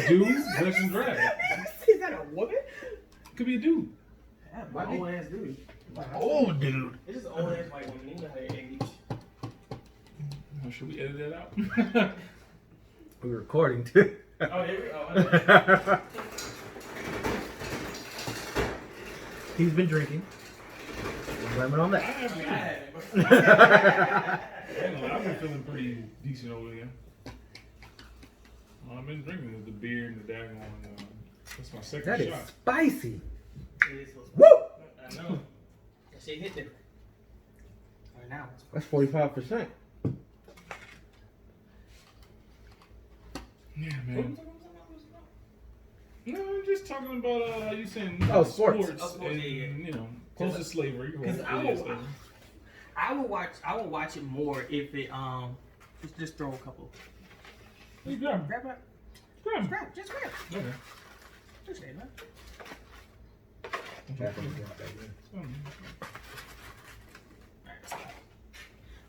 Dude versus drag. Is that a woman? Could be a dude. That might be old ass dude. Old dude. It's just old ass white woman. You know how they age. Oh, should we edit that out? We're recording too. Oh, here we go. He's been drinking. Blame it on that. I've been feeling pretty decent over here. I've been drinking with the beer and the daggone. That's my second That is shot. spicy. Woo! I know. That shit hit different. Right now. That's 45%. Yeah, man. No, I'm just talking about how you saying sports. And Yeah. you know, close to slavery. Because I would watch it more if it just throw a couple. Hey, grab. Grab it. Grab. Just grab. Okay. Just grab it.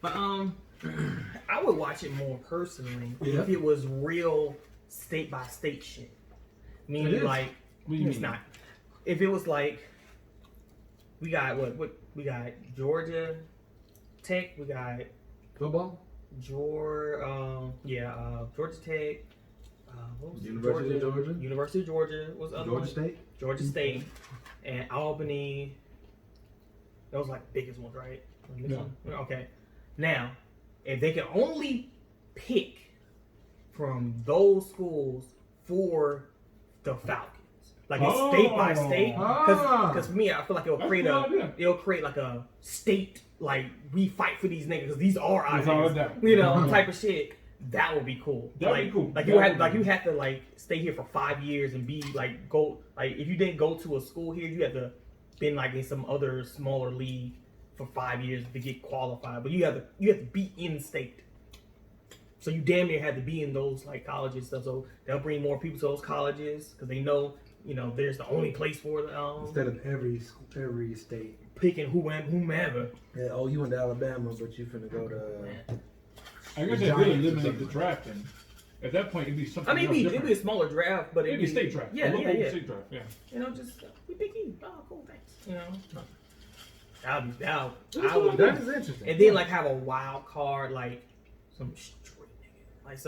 But I would watch it more personally if it was real state by state shit. Meaning like What do you it's mean? not. If it was like we got what we got Georgia Tech, we got Football? Georgia Tech. What was it? University of Georgia? University of Georgia was the other Georgia one. State? Georgia State and Albany. Those like the biggest ones, right? Yeah. Okay. Now, if they can only pick from those schools for the Falcons, like it's state by state, because for me, I feel like it'll create like a state, like we fight for these niggas because these are our niggas, you know, type of shit. That would be cool. That'd be cool. Like you have to like stay here for 5 years and be like go like if you didn't go to a school here, you have to been like in some other smaller league for 5 years to get qualified. But you have to be in state. So you damn near had to be in those like colleges stuff. So they'll bring more people to those colleges because they know there's the only place for the Instead of every state. picking whomever. Yeah, oh, you went to Alabama, but you finna go to. I guess they really eliminate the draft, and at that point, it'd be something. I mean, it'd different. be a smaller draft, but It'd be a state draft. Yeah, a local yeah. state draft. Yeah. Just we pick you. Oh, cool, thanks. That would That is interesting. and then like have a wild card, like some straight nigga, like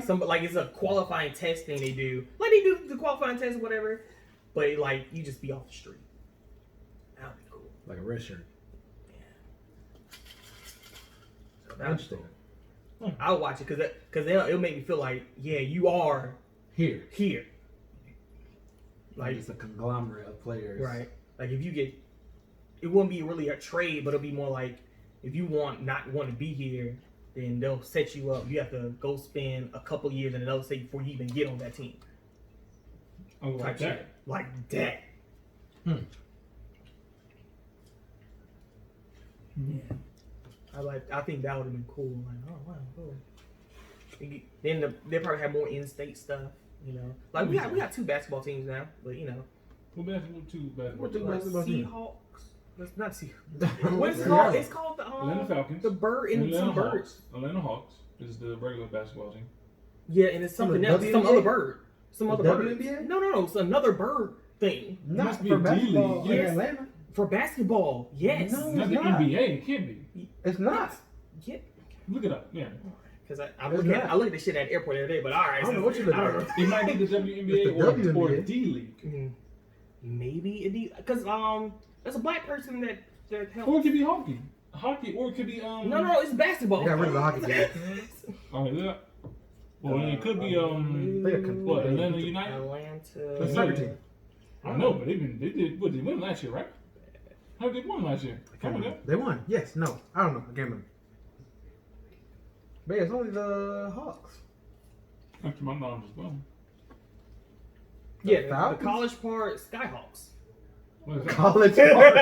some like it's a qualifying test thing they do, like they do the qualifying test or whatever, but like you just be off the street. That would be cool. Like a red shirt. So that would be Interesting. cool. I'll watch it because it'll make me feel like you are Here. Like it's a conglomerate of players. right. Like if you get, it wouldn't be really a trade, but it'll be more like if you not want to be here, then they'll set you up. You have to go spend a couple years in another state before you even get on that team. Oh, like Type that. shit. Like that. Hmm. Yeah. I think that would have been cool. Like, oh wow, cool. Then they probably have more in-state stuff. Like we got 2 basketball teams now, but What basketball? Two basketball. What the teams? basketball team? Seahawks. That's not Seahawks. What's it called? It's called the Atlanta Falcons. The bird and Atlanta some Hawks. birds. Atlanta Hawks is the regular basketball team. Yeah, and it's something else. WNBA? Some other bird. Some other The bird. WNBA? No. It's another bird thing. Not must be for a basketball D-League. in Yes. Atlanta. For basketball, yes. No. Not the not. NBA. It can't be. It's not. Yeah. Look it up. Yeah. Because I look at this shit at the airport the other day, but all right. I don't know what you're looking I don't at. know. It might be the WNBA It's the or WNBA. the D League. Maybe it because there's a black person that helped. Or it could be hockey. Hockey, or it could be No, it's basketball. They got rid of the hockey team. Oh, yeah. Well, it could be what, Atlanta United? Atlanta. The soccer team. I know, but they won last year, right? How did they win last year? Can't remember. They won. Yes. No. I don't know. I can't remember. But yeah, it's only the Hawks. Up to my knowledge as well. Yeah, the Falcons? college part, Skyhawks. What is that? College Park.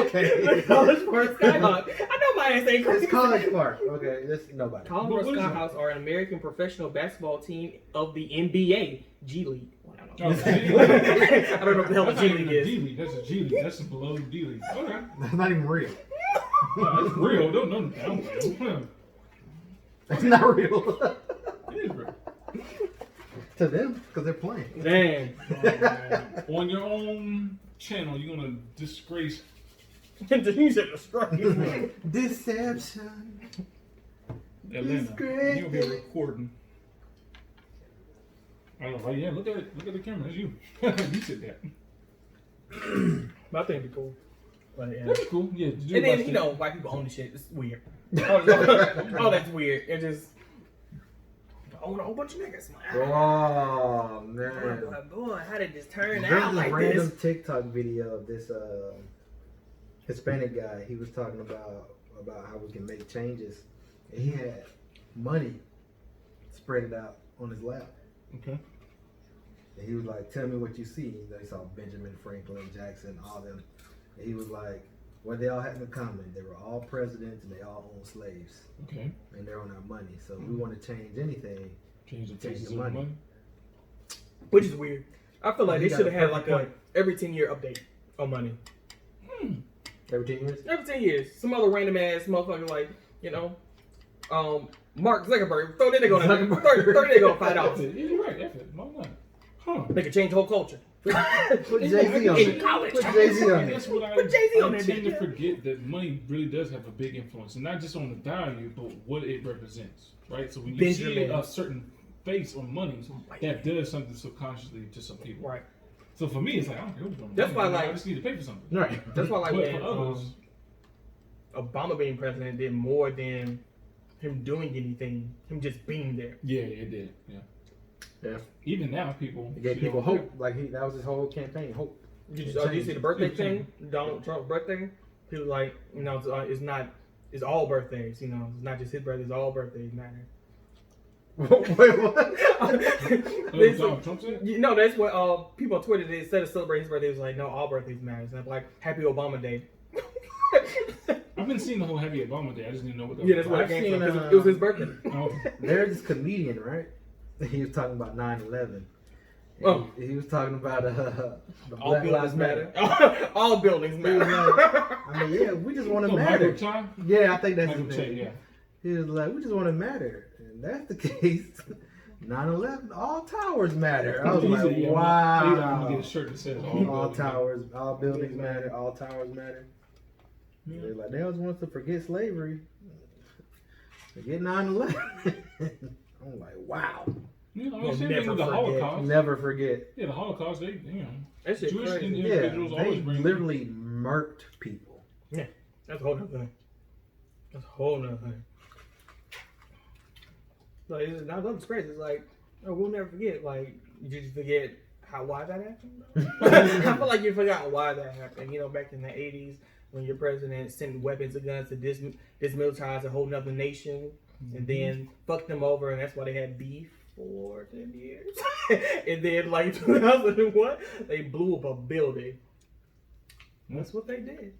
Okay. The college part, Skyhawks. I know my ass ain't crazy. It's College Park. Okay. This nobody. College What Park is it? Skyhawks are an American professional basketball team of the NBA G League. Well, I don't know. Oh, G League. I don't know what the hell the That's G not League even a is. D League. That's a G League. That's below the D League. Okay. That's not even real. No, it's real. Don't know down real. It's not real. It is real. To them, because they're playing. Damn. On your own channel, you're gonna disgrace. You said disgrace. Deception. Atlanta. Disgrace. You'll be recording. I don't know. Like, yeah, look at it. Look at the camera. It's you. You said that. But I think it'd be cool. But, yeah. That'd be cool. Yeah. And then, you know, white people own the shit. It's weird. Oh, that's weird. It just own a whole bunch of niggas. Oh man. Boy, how did this turn There's out this like random this? TikTok video of this Hispanic guy. He was talking about how we can make changes. And he had money spread out on his lap. Okay. And he was like, "Tell me what you see." You know, he saw Benjamin Franklin, Jackson, all them. And he was like, what they all had in common, they were all presidents and they all owned slaves. Okay. And they're on our money. So we want to change anything. Change the Change faces the of the money. money. Which is weird. I feel like He they got should have a had like perfect a every 10-year update on money. Every 10 years? Every 10 years. Some other random ass motherfucker like, you know, Mark Zuckerberg. Throw that nigga on that. Throw that nigga on $5. Yeah, you're right. That's it. Why not? Huh. They could change the whole culture. Put Jay-Z on In it. college. Put Jay-Z on That's it. what I Put Jay-Z on I that tend to bitch. forget that money really does have a big influence, and not just on the value, but what it represents, right? So when you see Benjamin. a certain face on money, that does something subconsciously to some people. Right. So for me, it's like I don't care what's going on. That's why, like- I just need to pay for something. Right. That's why, like, But when for others, Obama being president did more than him doing anything. Him just being there. yeah, it did. Yeah. Yeah. Even now, people It gave still people care. hope. Like that was his whole campaign. Hope. Did you see the birthday thing? Donald Trump's birthday? He was like, you know, it's all birthdays. You know, it's not just his birthday. It's all birthdays matter. Wait, what? Oh, Donald Trump said? You know, that's what people on Twitter did. Instead of celebrating his birthday, it was like, no, all birthdays matter. And I'm like, Happy Obama Day. I've been seeing the whole Happy Obama Day. I just didn't know what that Yeah, that's was. where it came from. 'Cause it was his birthday. Oh, There's this comedian, right? He was talking about 9/11. Oh. He was talking about the All Black buildings Lives matter. All buildings He was matter. like, I mean, yeah, we just want to oh, matter. Michael Chai? Yeah, I think that's Michael his Che, name. yeah. He was like, we just want to matter. And that's the case. 9/11, all towers matter. I was He like, said, yeah, I'm wow. gonna get a shirt that says all, All buildings matter. towers, all buildings matter, all towers matter. Yeah. They're like, they always want us to forget slavery. Forget 9/11. I'm like, wow. You know, We'll same thing never with the forget. Holocaust. Never forget. Yeah, the Holocaust, they, you know, That shit Jewish crazy. Yeah, individuals they always bring literally murked people. That's a whole nother thing. That's a whole nother thing. Like, it's not nothing's crazy. It's like, oh, we'll never forget. Like, you just forget why that happened. I feel like you forgot why that happened. You know, back in the 80s, when your president sent weapons and guns to dismilitarize a whole nother nation, and then fucked them over, and that's why they had beef for 10 years. And then, like, 2001, they blew up a building. That's what they did.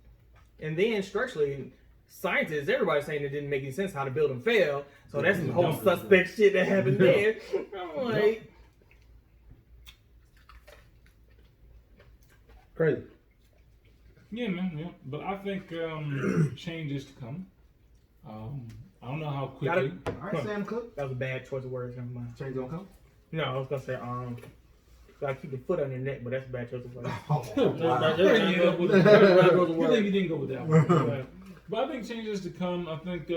And then structurally, scientists, everybody's saying it didn't make any sense how the building fell. So that's some whole suspect shit that happened there. I'm like, Crazy. Yeah, man, yeah. But I think change is to come. I don't know how quickly. All right, Sam Cook. that was a bad choice of words. Never mind. Change gonna come. No, I was gonna say, gotta keep the foot on your neck, but that's a bad choice of words. Wow. Good thing you didn't go with that one. But I think change is to come. I think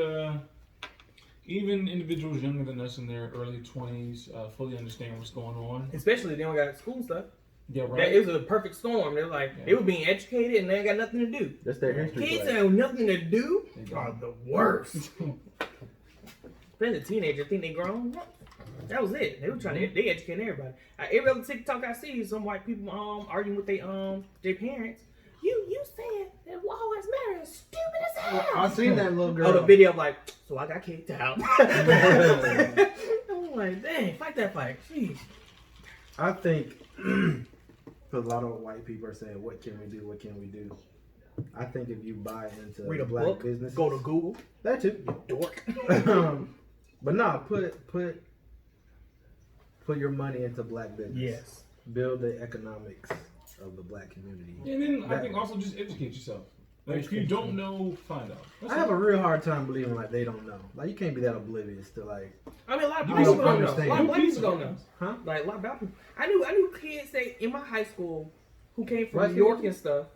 even individuals younger than us in their early 20s fully understand what's going on. Especially if they don't got school stuff. Yeah, That right. it was a perfect storm. They're like, they were being educated and they ain't got nothing to do. That's their history Kids class. that have nothing to do They are don't. the worst. Especially teenagers think they grown. That was it. They were trying to they educate everybody. Every other TikTok I see, some white people arguing with their parents. You said that all lives matter is stupid as hell. I seen that little girl. Oh, the video of like, so I got kicked out. I'm like, dang, fight that fight. Jeez. I think a lot of white people are saying, "What can we do? What can we do?" I think if you buy into Read a black book. business, Go to Google. that too. Dork. But no, put your money into black business. Yes. Build the economics of the black community. And then I think also just educate yourself. Like, if you don't know, find out. I have a real hard time believing like they don't know. Like you can't be that oblivious to like. I mean, a lot of You people don't don't know. A understand. lot of black people don't know. Huh? Like a lot of black people. I knew kids that in my high school who came from What New York kid? and stuff.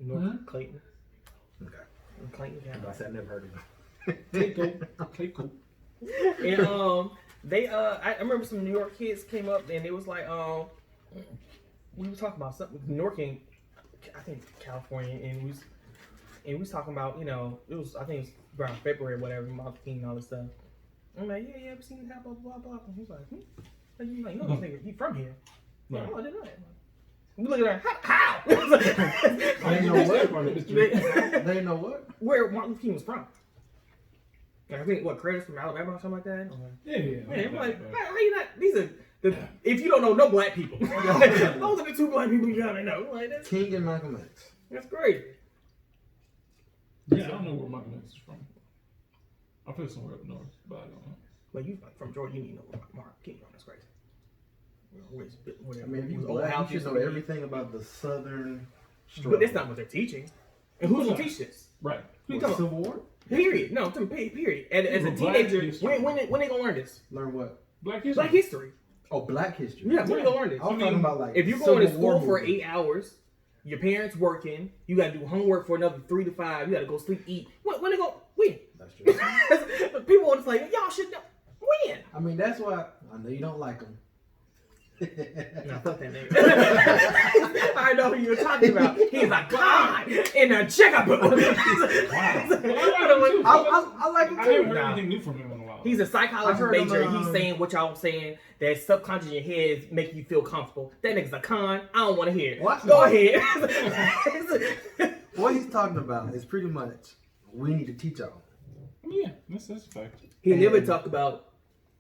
North Mhm. Clayton. Okay. In Clayton County. I said I never heard of it. Clayco. And they I remember some New York kids came up and it was like we were talking about something New York and I think California and we was talking about, you know, it was I think it was around February or whatever, Martin King and all this stuff. I'm like, yeah, I've seen that, blah blah blah. And he's like, And you like, no, this nigga, he from here. Right. Oh, I didn't know that. We look at her, how? They know what? They- They know what? Where Martin Luther King was from. Like, I think what Curtis from Alabama or something like that. Yeah. I'm like, how you not? These are the if you don't know, no black people. Those are the two black people you gotta know. Like King and Malcolm X. that's great. Yeah, I don't know where Michael X is from. I feel somewhere up north, but I don't know. But you like from Georgia, you need to know where Martin King from. That's crazy. I mean, if you black, you should know everything about the Southern struggle. But that's not what they're teaching. And who's gonna teach this? Right. Who you What, talking Civil about? War? Period. No, I'm talking period. And as a Black teenager, history. when they gonna learn this? Learn what? Black history. Black history. Oh, Black history. Yeah, when they gonna learn this? I was talking about like If you're going to Civil War school for movie. 8 hours, your parents working, you gotta do homework for another 3 to 5, you gotta go sleep, eat. When they go? When? That's true. People want to say, y'all should know. When? I mean, that's why I know you don't like them. No, fuck that nigga. I know who you're talking about. He's a con in a checkbook. Wow. I like him I too. haven't heard Nah. anything new from him in a while. He's a I've psychology heard him, major. He's saying what y'all saying, that subconscious in your head is making you feel comfortable. That nigga's a con. I don't want to hear it. What? Go ahead. What he's talking about is pretty much we need to teach y'all. Yeah, that's a fact. He never talked about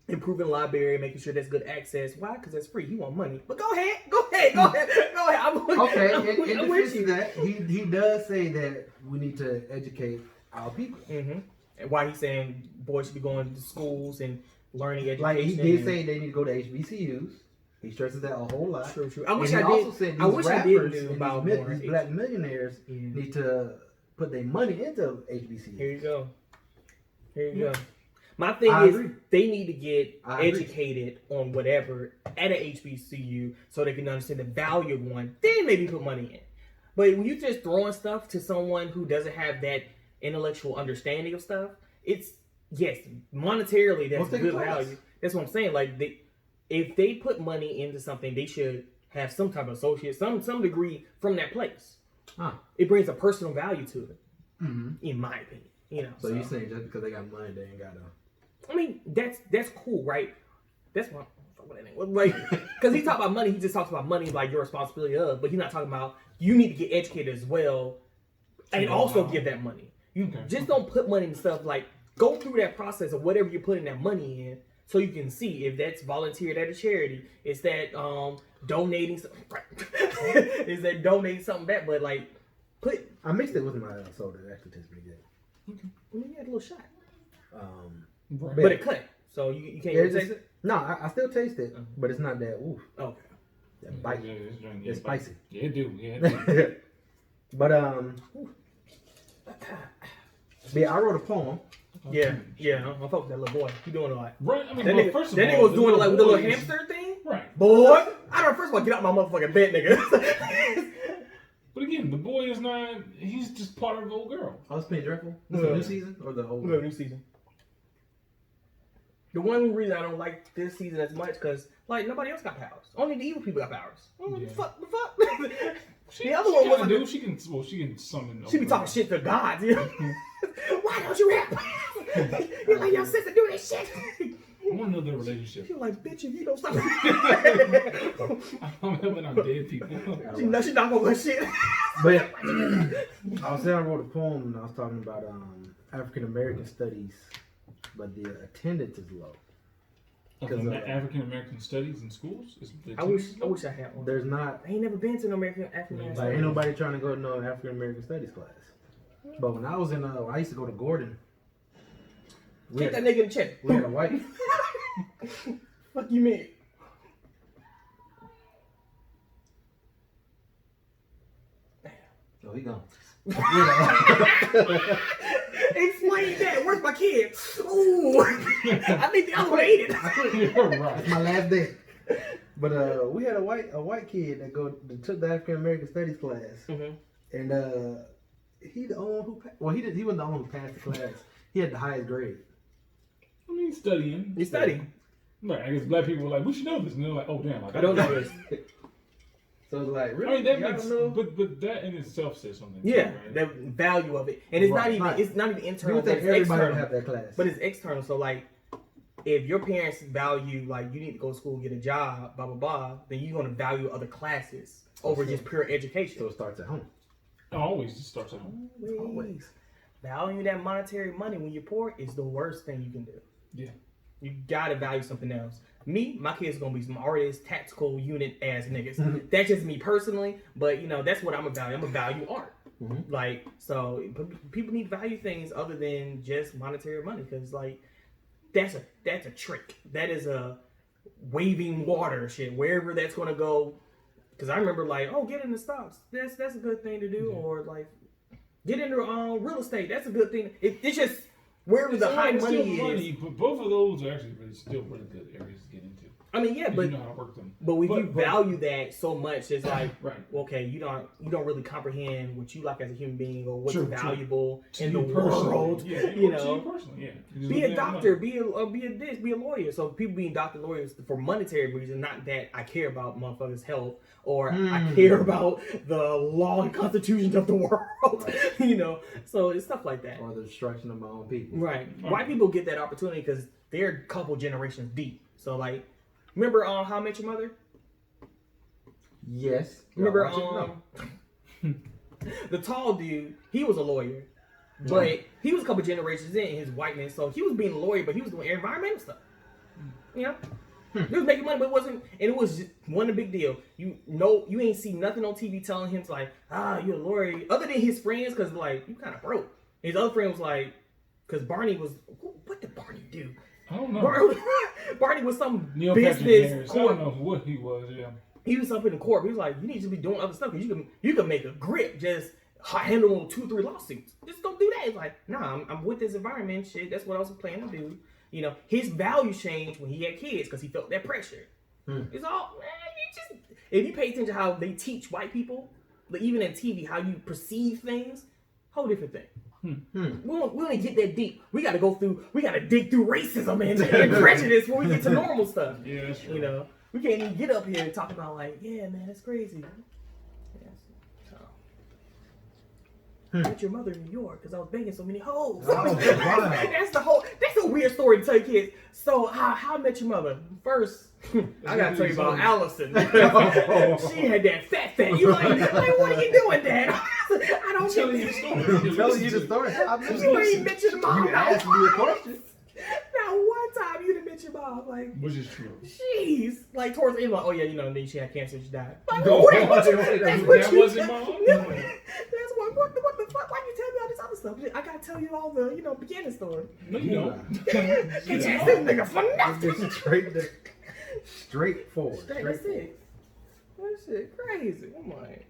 improving the library, making sure there's good access. Why? Because that's free. He want money. But go ahead. Okay, I'm in with defense you. of that, he does say that we need to educate our people. Mm-hmm. And why he's saying boys should be going to schools and learning education. Like he did say they need to go to HBCUs. He stresses that a whole lot. True. I And wish he I also did. said these I wish I rappers did do and about these, more. these black millionaires Yeah. need to put their money into Here HBCUs. you go. Here you Yeah. go. My thing I is, agree. they need to get I agree. educated on whatever at a HBCU so they can understand the value of one. Then maybe put money in. But when you just throwing stuff to someone who doesn't have that intellectual understanding of stuff, it's yes, monetarily that's Let's take a good class. value. That's what I'm saying. Like if they put money into something, they should have some type of associate, some degree from that place. Huh. It brings a personal value to it, Mm-hmm. in my opinion. You know. So you saying just because they got money, they ain't got to. I mean, that's cool, right? That's what like, because he talks about money. He just talks about money like your responsibility of, but he's not talking about you need to get educated as well, and also give that money. You just don't put money in stuff like go through that process of whatever you're putting that money in, so you can see if that's volunteered at a charity, is that donating, is that donating something back, but like put. I mixed it with my soda. It actually tastes pretty good. I mean, you had a little shot, Right. but it cut, so you can't Yeah, even taste it. No, I still taste it, but it's not that oof. Okay. That bite. Yeah, this drink, It's bite. spicy. Yeah, it do. Yeah, it do. But yeah, I wrote a poem. Yeah, I fuck with that little boy. He doing all right. Right. I mean, That well, nigga, first of that all, nigga was the doing it like with the little boys- hamster thing. Right. Boy, I don't first of all get out my motherfucking bed, nigga. But again, the boy is not. He's just part of the old girl. Oh, it's been dreadful. The Yeah. new season or the old? We have a new season. The one reason I don't like this season as much because like nobody else got powers. Only the evil people got powers. Oh, Yeah. the fuck. She, The other she one kinda was do. like- She can. Well, she can summon. She be talking shit to gods. You know? Why don't you rap? You let your sister do this shit. I want to know their relationship. She like, bitch, if you don't stop. I'm helping out dead people. she not gonna let shit. But I was saying I wrote a poem and I was talking about African American studies, but the attendance is low. African American studies in schools. I wish I had one. There's not I ain't never been to an African like ain't nobody trying to go to no African American studies class. But when I was in I used to go to Gordon. We Kick that had, nigga in the chest. we had a white. Fuck you mean? Oh, he gone. Explain that. Where's my kid? Ooh, I think the other one ate it. Right. It's my last day. But we had a white kid that took the African American Studies class, and he the only one who he wasn't the only one who passed the class. He had the highest grade. I mean, studying. He's studying. Right. I guess black people were like, we should know this, and they're like, oh damn, I don't know this. So it's like, I really? mean, that Y'all makes, don't know? but that in itself says something. Yeah, too, right? the value of it, and it's not even Right. it's not even You internal. would But think it's everybody would external. have that class. But it's external. So like, if your parents value like you need to go to school and get a job, blah blah blah, then you're gonna value other classes over just pure education. So it starts at home. It always just starts at home. Always. Valuing that monetary money when you're poor is the worst thing you can do. Yeah. You gotta value something else. Me, my kids gonna be some artists, tactical unit ass niggas. That's just me personally, but you know that's what I'm a value. I'm a value art. Like so, people need to value things other than just monetary money because like that's a trick. That is a waving water shit. Wherever that's gonna go, because I remember like, oh, get into stocks. That's a good thing to do, or like get into real estate. That's a good thing. It's just wherever the high money is. But both of those are actually still really good areas to get into. I mean, yeah, but you know how to work them. But when you value that so much, it's like, right. Okay, you don't really comprehend what you like as a human being or what's True, valuable in the personally. world. Yeah, you to know, you personally, yeah. be a doctor, be a lawyer. So people being doctor lawyers for monetary reasons, not that I care about motherfuckers' health or I care about the law and constitution of the world. Right. You know, so it's stuff like that. Or the destruction of my own people. Right. White people get that opportunity because they're a couple generations deep. So like. Remember How I Met Your Mother? Yes. Remember the tall dude, he was a lawyer. But he was a couple generations in his whiteness, so he was being a lawyer, but he was doing environmental stuff. You know? He was making money, but it wasn't a big deal. You ain't see nothing on TV telling him to like, you're a lawyer. Other than his friends, because like, you kind of broke. His other friend was like, because Barney was, what did Barney do? I don't know. Barney was some Neil business. I don't know what he was. Yeah. He was up in the court. He was like, you need to be doing other stuff because you can make a grip just handle 2-3 lawsuits. Just don't do that. It's like, nah, I'm with this environment shit. That's what I was planning to do. You know, his values changed when he had kids because he felt that pressure. It's all, man, if you pay attention to how they teach white people, like even in TV, how you perceive things, whole different thing. We don't get that deep. We gotta dig through racism and prejudice when we get to normal stuff. Yeah, that's true. You know, we can't even get up here and talk about like, yeah, man, that's crazy. Yes. So. I met your mother in New York because I was banging so many hoes. Oh, wow. That's a weird story to tell your kids. So how I met your mother? First, I gotta tell you about Allison. She had that fat. You like, what are you doing, Dad? I don't Telling you the story. Telling you the story. You ain't mentioned mom. You asked me a question. Now one time you didn't mention mom, like, which is true. jeez, like towards the end, like, oh yeah, you know, then she had cancer, she died. Like, No, that's what that you wasn't said. mom. No, that's what the fuck? Why you tell me all this other stuff? I gotta tell you all the beginning story. No, you don't. This nigga for nothing. Just straightforward. That's it. That shit crazy. I'm like,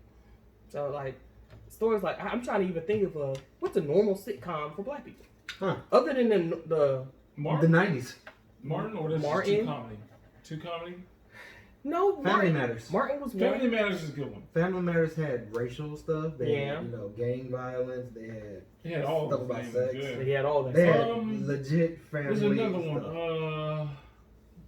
so like stories like I'm trying to even think of what's a normal sitcom for black people, other than the Martin? The 90s. Martin or this Martin? is two comedy? No, Family Martin. Matters. Martin was Family one. Matters is a good one. Family Matters had racial stuff. They Yeah. had, gang violence. They had He had all stuff the about things. sex. Yeah. He had all that. They stuff. had legit family There's another stuff. one.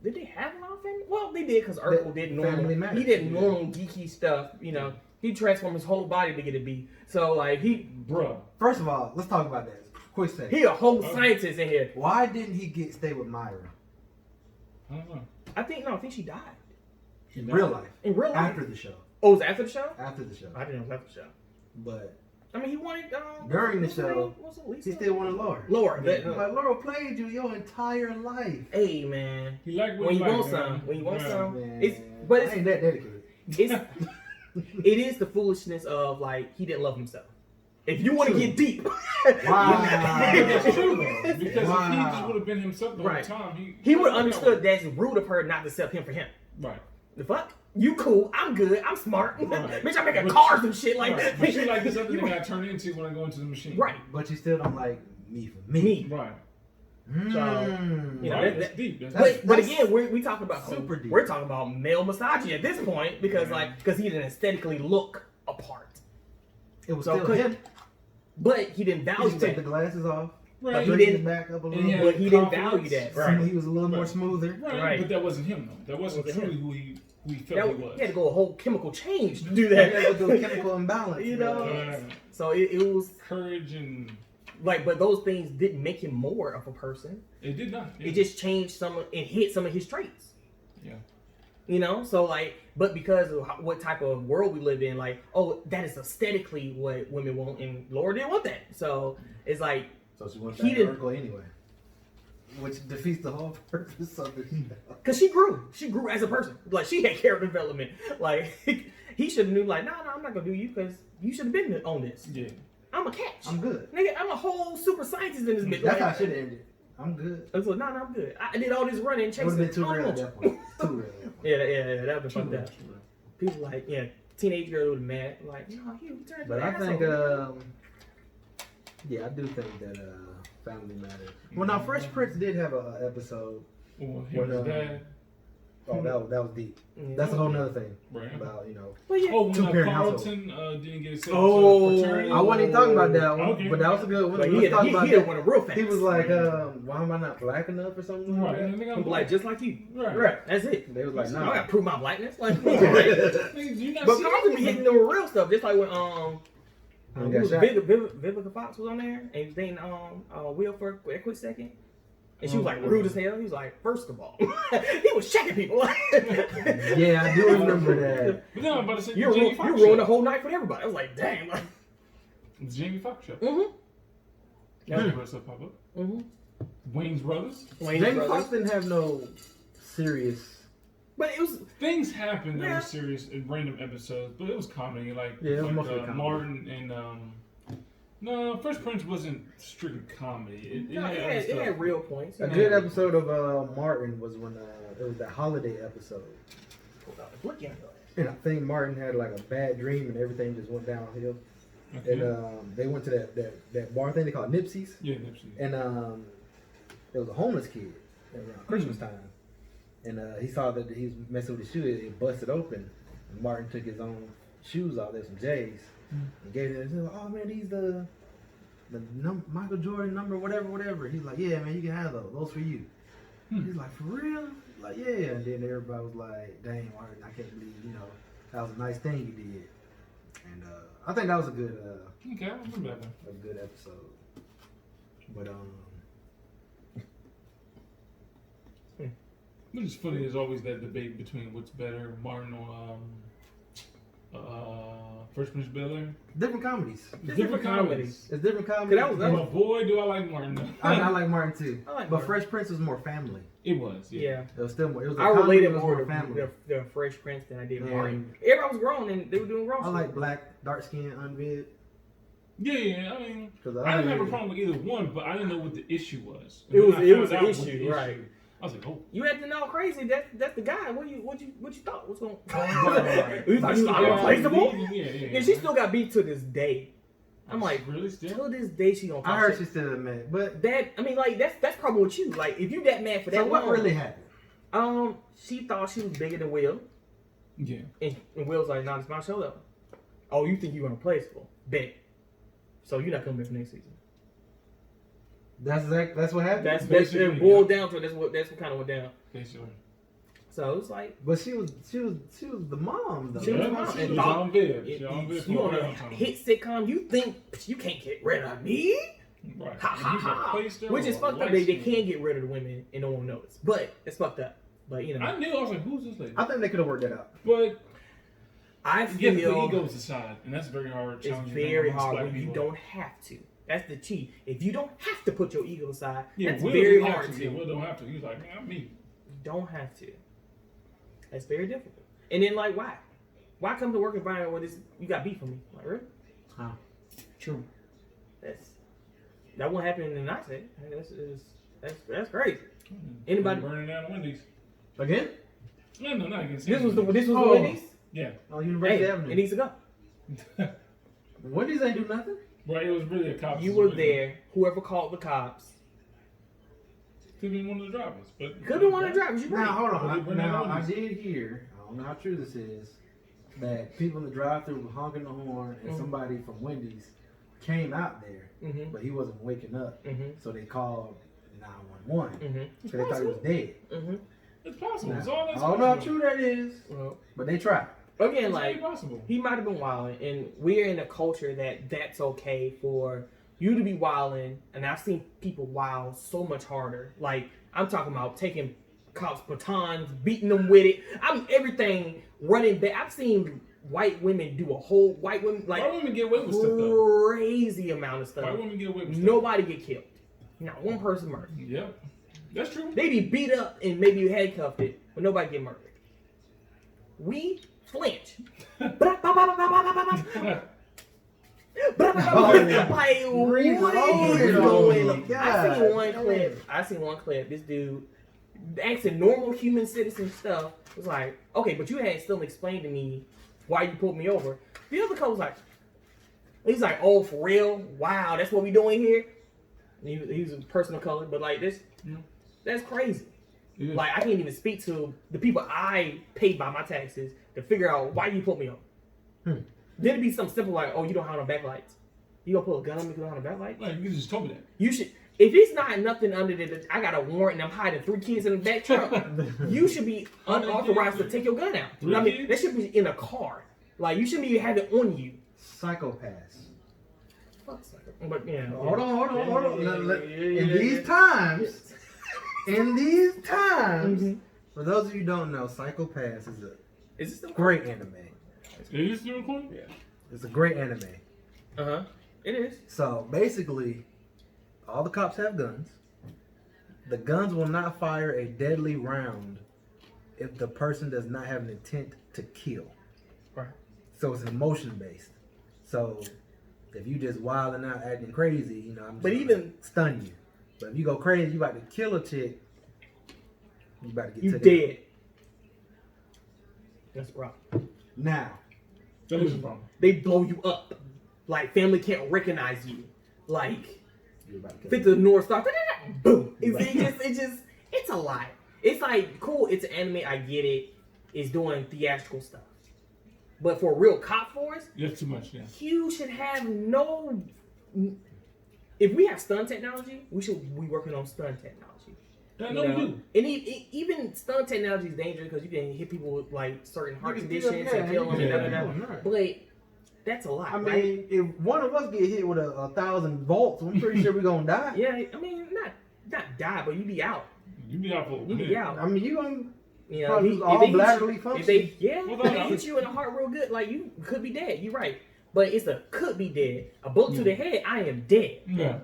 Did they have a lot of family? Well, they did because Urkel did Family normal. Matters. He did normal geeky stuff. You know, he transformed his whole body to get a B. So like Bruh. First of all, let's talk about that. Quick second. he a whole scientist in here. Why didn't he stay with Myra I don't know. I think she died in real life? in real life. After the show. Oh, was it after the show? After the show. I didn't know it was after the show. But I mean, he wanted during the what's her show, name? What's it, Lisa? he still wanted Laura. Laura. Like, Laura played you your entire life. Hey man, He liked what when he you want liked, man. some, when you want Yeah. some, Man, it's I ain't that dedicated. it is the foolishness of like he didn't love himself. If you want to get deep, Wow. That's true though. Because if he Wow. just would have been himself the Right. whole time, he would have understood that's rude of her not to accept him for him. Right. The fuck? You cool, I'm good, I'm smart. Right. Bitch, I'm making But cars and shit like Right. But you like this other You thing I turn into when I go into the machine. Right. But you still don't like me for me. Me. Right. Mm. You know, Right. that- That's deep. That's That's- deep. But again, we talking about super deep. We're talking about male misogyny at this point because Yeah. because he didn't aesthetically look apart, It was So still could- him. but he didn't He value just took the that. glasses off. Right. He He didn't- didn't back up a little And bit. But he didn't confidence. value that. Right. Right. He was a little more Right. smoother. Right. Right. But that wasn't him though. That wasn't Wasn't truly him. who he That, felt he was. he had to go a whole chemical change to do He had to do a that. chemical imbalance. You know? Right. So it was Courage and like, but those things didn't make him more of a person. it did not. It just changed and hit some of his traits. Yeah. You know, so like, but because of what type of world we live in, like, oh, that is aesthetically what women want, and Laura didn't want that. So it's like, So she went He back to didn't- Urkel anyway. Which defeats the whole purpose of the show. cause she grew as a person. Like she had character development. Like he should have knew, like, no, I'm not gonna do you because you should have been on this. Yeah. I'm a catch. I'm good. Nigga, I'm a whole super scientist in this bitch. That's how Like, I should have ended. I'm good. I was like, no, I'm good. I did all this running, It would have chasing. been too all real at the that point. Too real at that point. Yeah, that'd been fucked True. up. People like, yeah, teenage girl would mad, like, no, he turned But to I an think, asshole. yeah, I do think that family matters. Well, now Fresh Prince did have an episode. Well, When, him and his dad. Oh, that was deep. Yeah. That's a whole nother thing Right. about But yeah, Oh, when two-parent Carlton didn't get accepted Oh. to fraternity. I wasn't even talking about that one, Okay. but that was a good one. like, Let's talk about he that. one of real facts. He was like, why am I not black enough or something? Right. Like And I that? think I'm I'm black just like you. Right. Right. That's it. They was like, I nah. gotta prove my blackness. Like, Niggas, you not but see Carlton be it? hitting them with real stuff. Just like when He who got was shot. Vivica Fox was on there and he was dating Will for a quick second. And she was like rude as hell. He was like, first of all, he was checking people. Yeah, I do remember that. But then I'm about to say You the Jamie Foxx ruined show. the whole night for everybody. I was like, damn. Like, The Jamie Foxx show. mm-hmm. That's the first stuff pop up. Mm-hmm. Wayne's Brothers. Jamie Foxx didn't have no serious. But it was Things happened that Yeah. were serious in random episodes, but it was comedy. Like, Yeah, it was like mostly comedy. Martin and no, Fresh Prince wasn't strictly comedy. It had other it stuff. had real points. A good episode of Martin was when it was that holiday episode. Look at And I think Martin had like a bad dream and everything just went downhill. Okay. And they went to that bar thing they call Nipsey's. Yeah, Nipsey. And there was a homeless kid around Christmas time. And he saw that he was messing with his shoe. It busted open. And Martin took his own shoes off. There's some J's. And gave it. He was like, oh man, these the Michael Jordan number, whatever. He's like, yeah, man, you can have those. Those for you. He's like, for real? Like, yeah. And then everybody was like, dang, Martin, I can't believe, that was a nice thing you did. And I think that was a good Okay, I remember that one. a good episode. But Which is funny, there's always that debate between what's better, Martin or First Prince Bel-Air. different comedies. Different comedies. It's different comedies. That was- But boy, do I like Martin. though. I like Martin too. I like but Martin. Fresh Prince was more family. It was, yeah. Yeah. It was still more. It was a I comedy, related it was more to family. the Fresh Prince than I did Yeah. Martin. Everybody was grown and they were doing grown I stuff. like black, dark skin, unvid. Yeah, I mean, 'Cause I didn't have a unvid- problem with either one, but I didn't know what the issue was. It was- And it then I was found an out what the issue, right. I was like, oh. You acting all crazy. That's the guy. What you thought was going? Right. You thought he was unreplaceable? Yeah. And she still got beat to this day. I'm like, really still? till this day she gonna. I talk heard shit. she's still mad, but That. I mean, like that's probably what you like. If you that mad for that so what long, really happened? She thought she was bigger than Will, Yeah. and Will's like, "Nah, it's my show though." Oh, you think you unreplaceable? Bet. So you're not coming back for next season. That's what happened. That's Basically, it boiled down to it. That's what kind of went down. Basically. So it's like But she was the mom though. She was Yeah, mom. she And was thought- on bid. She on bid you for on a a long time. hit sitcom, you think you can't get rid of me? Right. Ha And ha he's ha. replaced her Which is with a fucked up. white They skin. can't get rid of the women and no one knows. But it's fucked up. But you know, I knew. I was like, who's this lady? I think they could have worked that out. But I get the feel egos aside, and that's very hard. it's challenging very amongst hard black when you people. don't have to. That's the key. If you don't have to put your ego aside, Yeah, that's Will very don't hard have to. to. Yeah, Will don't have to. He's like, man, I'm me. You don't have to. That's very difficult. And then like, why? Why come to work environment where you got beef with me? Like, really? Huh. True. That won't happen in the night. That's crazy. Anybody? burning down the Wendy's? Again? No, not against This was Wendy's. Wendy's. Yeah. On University Hey, Avenue. it needs to go. Wendy's ain't do nothing. Right, it was really a cop. You were there. Whoever called the cops. Could have been one of the drivers, but Could have been one of the drivers. You're Now right. hold Well, they on. bring Now out I Wendy's. did hear. I don't know how true this is. That people in the drive-thru were honking the horn, and somebody from Wendy's came out there, but he wasn't waking up. So they called 911 because they thought he was dead. It's possible. Now, It's all I that's don't know how possible. true that is, but they tried. Again, It's like very possible. he might have been wilding, and we're in a culture that's okay for you to be wilding. And I've seen people wild so much harder. Like I'm talking about taking cops' batons, beating them with it. I'm everything running back. I've seen white women do white women White women get away with stuff though. crazy amount of stuff. White women get away with stuff. Nobody get killed. Not one person murdered. Yep. That's true. They be beat up and maybe handcuffed it, but nobody get murdered. We flinch. Like, what is going on? I seen one clip. This dude asking normal human citizen stuff was like, okay, but you hadn't still explained to me why you pulled me over. The other cop was like, he's like, oh, for real? Wow, that's what we doing here? He was a person of color, but like this, that's crazy. Yeah. Like I can't even speak to the people I paid by my taxes to figure out why you put me on. Then it'd be something simple like, oh, you don't have no backlights. You gonna pull a gun on me because you don't have no backlights? Like, you just told me that. You should. If it's not nothing under the, I got a warrant and I'm hiding 3 kids in the back trunk. You should be unauthorized to take your gun out. You know what I mean, that should be in a car. Like you shouldn't even have it on you. Psychopaths. But yeah. Hold on. In these times, for those of you who don't know, Psychopaths is a Is this still great anime. Is this still recording? Yeah. It's a great anime. It is. So basically, all the cops have guns. The guns will not fire a deadly round if the person does not have an intent to kill. Right. So it's emotion based. So if you just wilding out, acting crazy, you know, I'm just But gonna even- stun you. But if you go crazy, you about to kill a chick. You about to get You took dead. That's a problem. Now, That is a problem. They blow you up. Like family can't recognize you. Like you're about to kill fit the North Star. Boom. It's a lot. It's like cool. It's an anime. I get it. It's doing theatrical stuff. But for a real cop force, That's too much, yeah. you should have no. If we have stun technology, we should be working on stun technology. I You know we know? do. And even stun technology is dangerous because you can hit people with like certain heart conditions and kill them. yeah, and da, da, da. But that's a lot. I mean, right? if one of us get hit with a 1,000 volts, I'm pretty sure we're gonna die. Yeah, I mean, not die, but you be out. You be out for a You be minute. out. I mean, you gonna You know, probably lose all bladderly function. if they Well, if they hit you in the heart real good, like you could be dead. You're right, but it's a could be dead. A bullet to the head, I am dead. Yeah.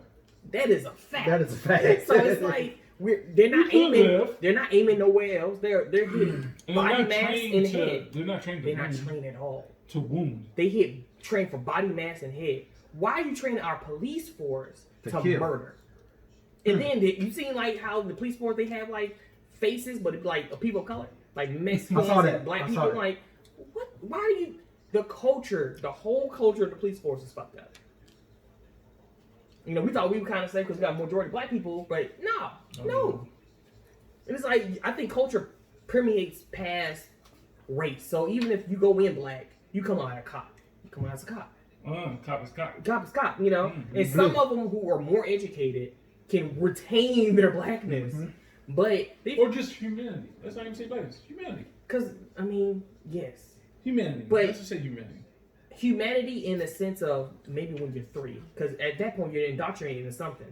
That is a fact. That is a fact. So it's like they're not You could aiming. live. They're not aiming nowhere else. They're hitting And body they're not mass trained and to, head. They're not trained to They're not wound. trained at all. To wound. They train for body mass and head. Why are you training our police force To to kill. murder? And then you seen like how the police force they have like faces, but it's like a people of color, like Mexicans I saw that. and black I people. saw that. Like, what? Why are you? The culture, the whole culture of the police force is fucked up. You know, we thought we were kind of safe because we got majority black people, but no. And it's like I think culture permeates past race. So even if you go in black, you come out as a cop. You come out as a cop. Cop is cop. Cop is cop, you know? And some of them who are more educated can retain their blackness. But they, Or just humanity. Let's not even say blackness. Humanity. because, I mean, yes. Humanity. But- Let's just say humanity. Humanity in the sense of maybe when you're 3. Because at that point, you're indoctrinated into something.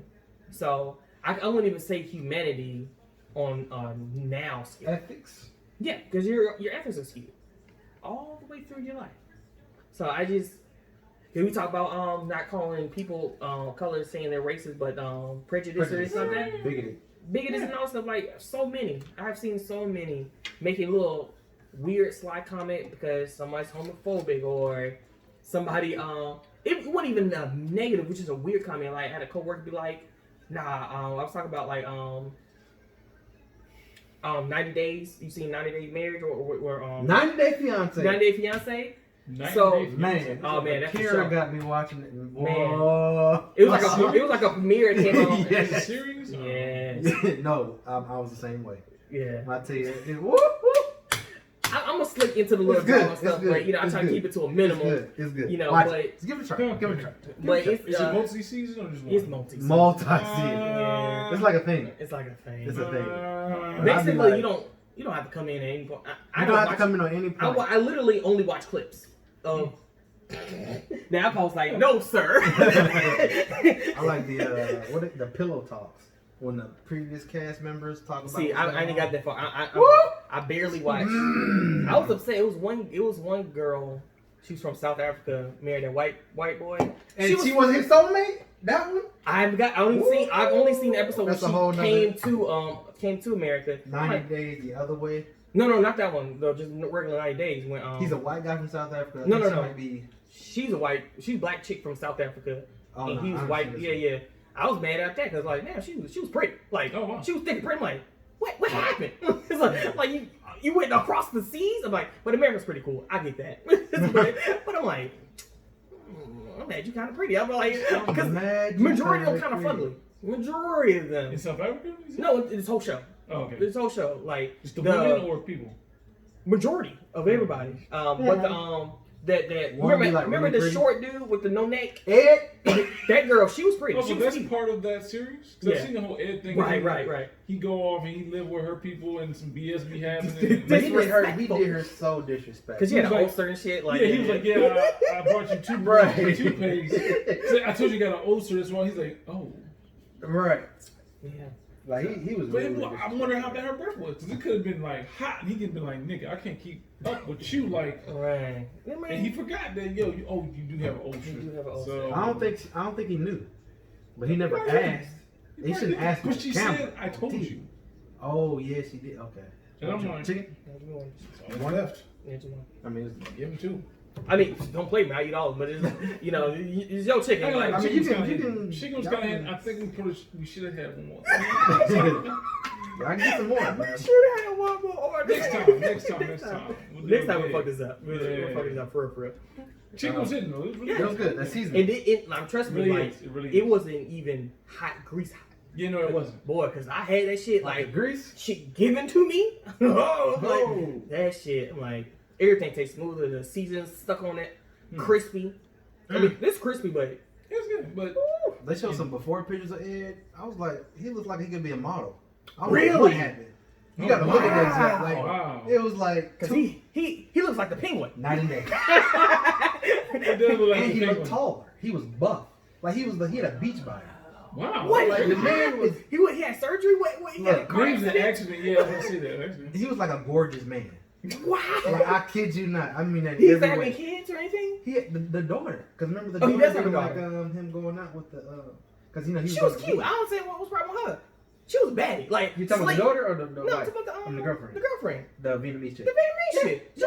So I wouldn't even say humanity on now scale. Ethics. Yeah, because your ethics are skewed all the way through your life. So I just, we talk about not calling people colors saying they're racist, but prejudice or something. Bigoted. And all stuff like so many. I've seen so many making little weird sly comment because somebody's homophobic or somebody it wasn't even negative, which is a weird comment. Like I had a coworker be like, nah, I was talking about like 90 Days. You seen 90 Day Marriage or 90 Day Fiance. 90 Day Fiance? 90 So, Days Man, Fiancé. oh man, that's a Kira show. got me watching it. Man. Whoa. It was like a premiere that came on. Yes. Is it serious? Yeah. No, I was the same way. Yeah. I tell you, whoop, whoop. I'm gonna slip into the little It's good, drama it's stuff, good, but you know, I it's try to good. keep it to a minimum. It's good. You know, Watch but- it. Just give it a try. Give it a try. But Give it a it's Is it multi-season or just one? it's multi. multi-season. Yeah. It's like a thing. It's like a thing. It's a thing. Uh, Basically, like- you don't have to come in at any point. I You don't have to come in on any point. I literally only watch clips of. Now Paul's like, no, sir. I like the pillow talks when the previous cast members talk about. See, what's I going ain't on. got that far. I barely watched. I was upset. It was one girl. She's from South Africa, married a white boy. And she was his soulmate. That one. I've only seen the episode That's a when whole she came to America. 90 Days the other way. No, not that one. No, just regular 90 Days. When He's a white guy from South Africa. No. Might be, She's a black chick from South Africa, Oh, and no, he was I white. haven't seen Yeah, this yeah. I was mad at that because like, man, she was pretty. Like, Oh, wow. she was thick and pretty. I'm like, what happened? It's like you went across the seas. I'm like, but America's pretty cool. I get that. but I'm like, I'm mad you kind of pretty. I'm like, because mad you majority of them kinda kind of pretty. fugly. Majority of them. in South Africa? Is it? No, this whole show. Oh, okay. This whole show, like It's the women or people? majority of everybody. But that One be, like, remember really the pretty? short dude with the no neck? Ed. That girl, she was pretty. Oh, She so was that's cute. part of that series? Because Yeah. I've seen the whole Ed thing. Right. He go off and he live with her people and some BS be happening. But he did Disrespectful. her so disrespectful. Cause she had He an was like- ulcer and shit. Like, yeah, he was like, yeah, I brought you two Right. right. toothpaste. I told you you got an ulcer. That's why he's like, oh. Right. yeah. Like he was But really I wonder how bad her breath was. Because it could have been like hot. And he could have been like, nigga, I can't keep up with you. Like, Right. and he forgot that, yo, you do have an ulcer. You do have an ulcer. So, I don't think he knew. But he never Right. asked. He shouldn't ask But the she camera. said, I told you. Oh yeah, she did. Okay. And I'm like, Chicken? one left. I mean, it's, Give him two. I mean, don't play me. I eat all of them, but it's, you know, it's your chicken. I Like, mean, chicken's you kinda can- hidden. Chicken was y'all kind of can- hidden. I think we should have had one more. I can get some more, man. should have had one more order. Next time. We'll do Next it time we big. fuck this up. We'll Yeah. fuck this up for real. Chicken was hidden though. It was really It was good. That season. And like, trust me, Really like, is. It really it is. wasn't even hot grease hot. You know, it wasn't. Boy, because I had that shit, Like like, grease. shit given to me. Oh, Oh. like, that shit, I'm like, everything tastes smoother. The season's stuck on it, crispy. I mean, it's crispy, but It was good, but They showed some before pictures of Ed. I was like, he looked like he could be a model. I don't Really? know what happened. You gotta look at that exact. Like, Wow. it was like because he looks like the penguin. 90 days. it does look like And a he big looked one. taller. He was buff. Like he had a beach body. Wow. What? Like the man was. He had surgery? What he had a Look, car Maybe it was an accident? accident. Yeah, I was gonna say that. Accident. He was like a gorgeous man. Wow. Like I kid you not. I mean that. He's every having way. kids or anything? He had the daughter. Cause remember the Oh, he daughter does have a like daughter. him going out with the cause you know he She going was to cute. the I don't say what was wrong with her. She was baddie. Like, You talking about the slay- daughter or the No, wife? I'm talking about the girlfriend. The girlfriend. The Vietnamese chick. The Vietnamese shit. She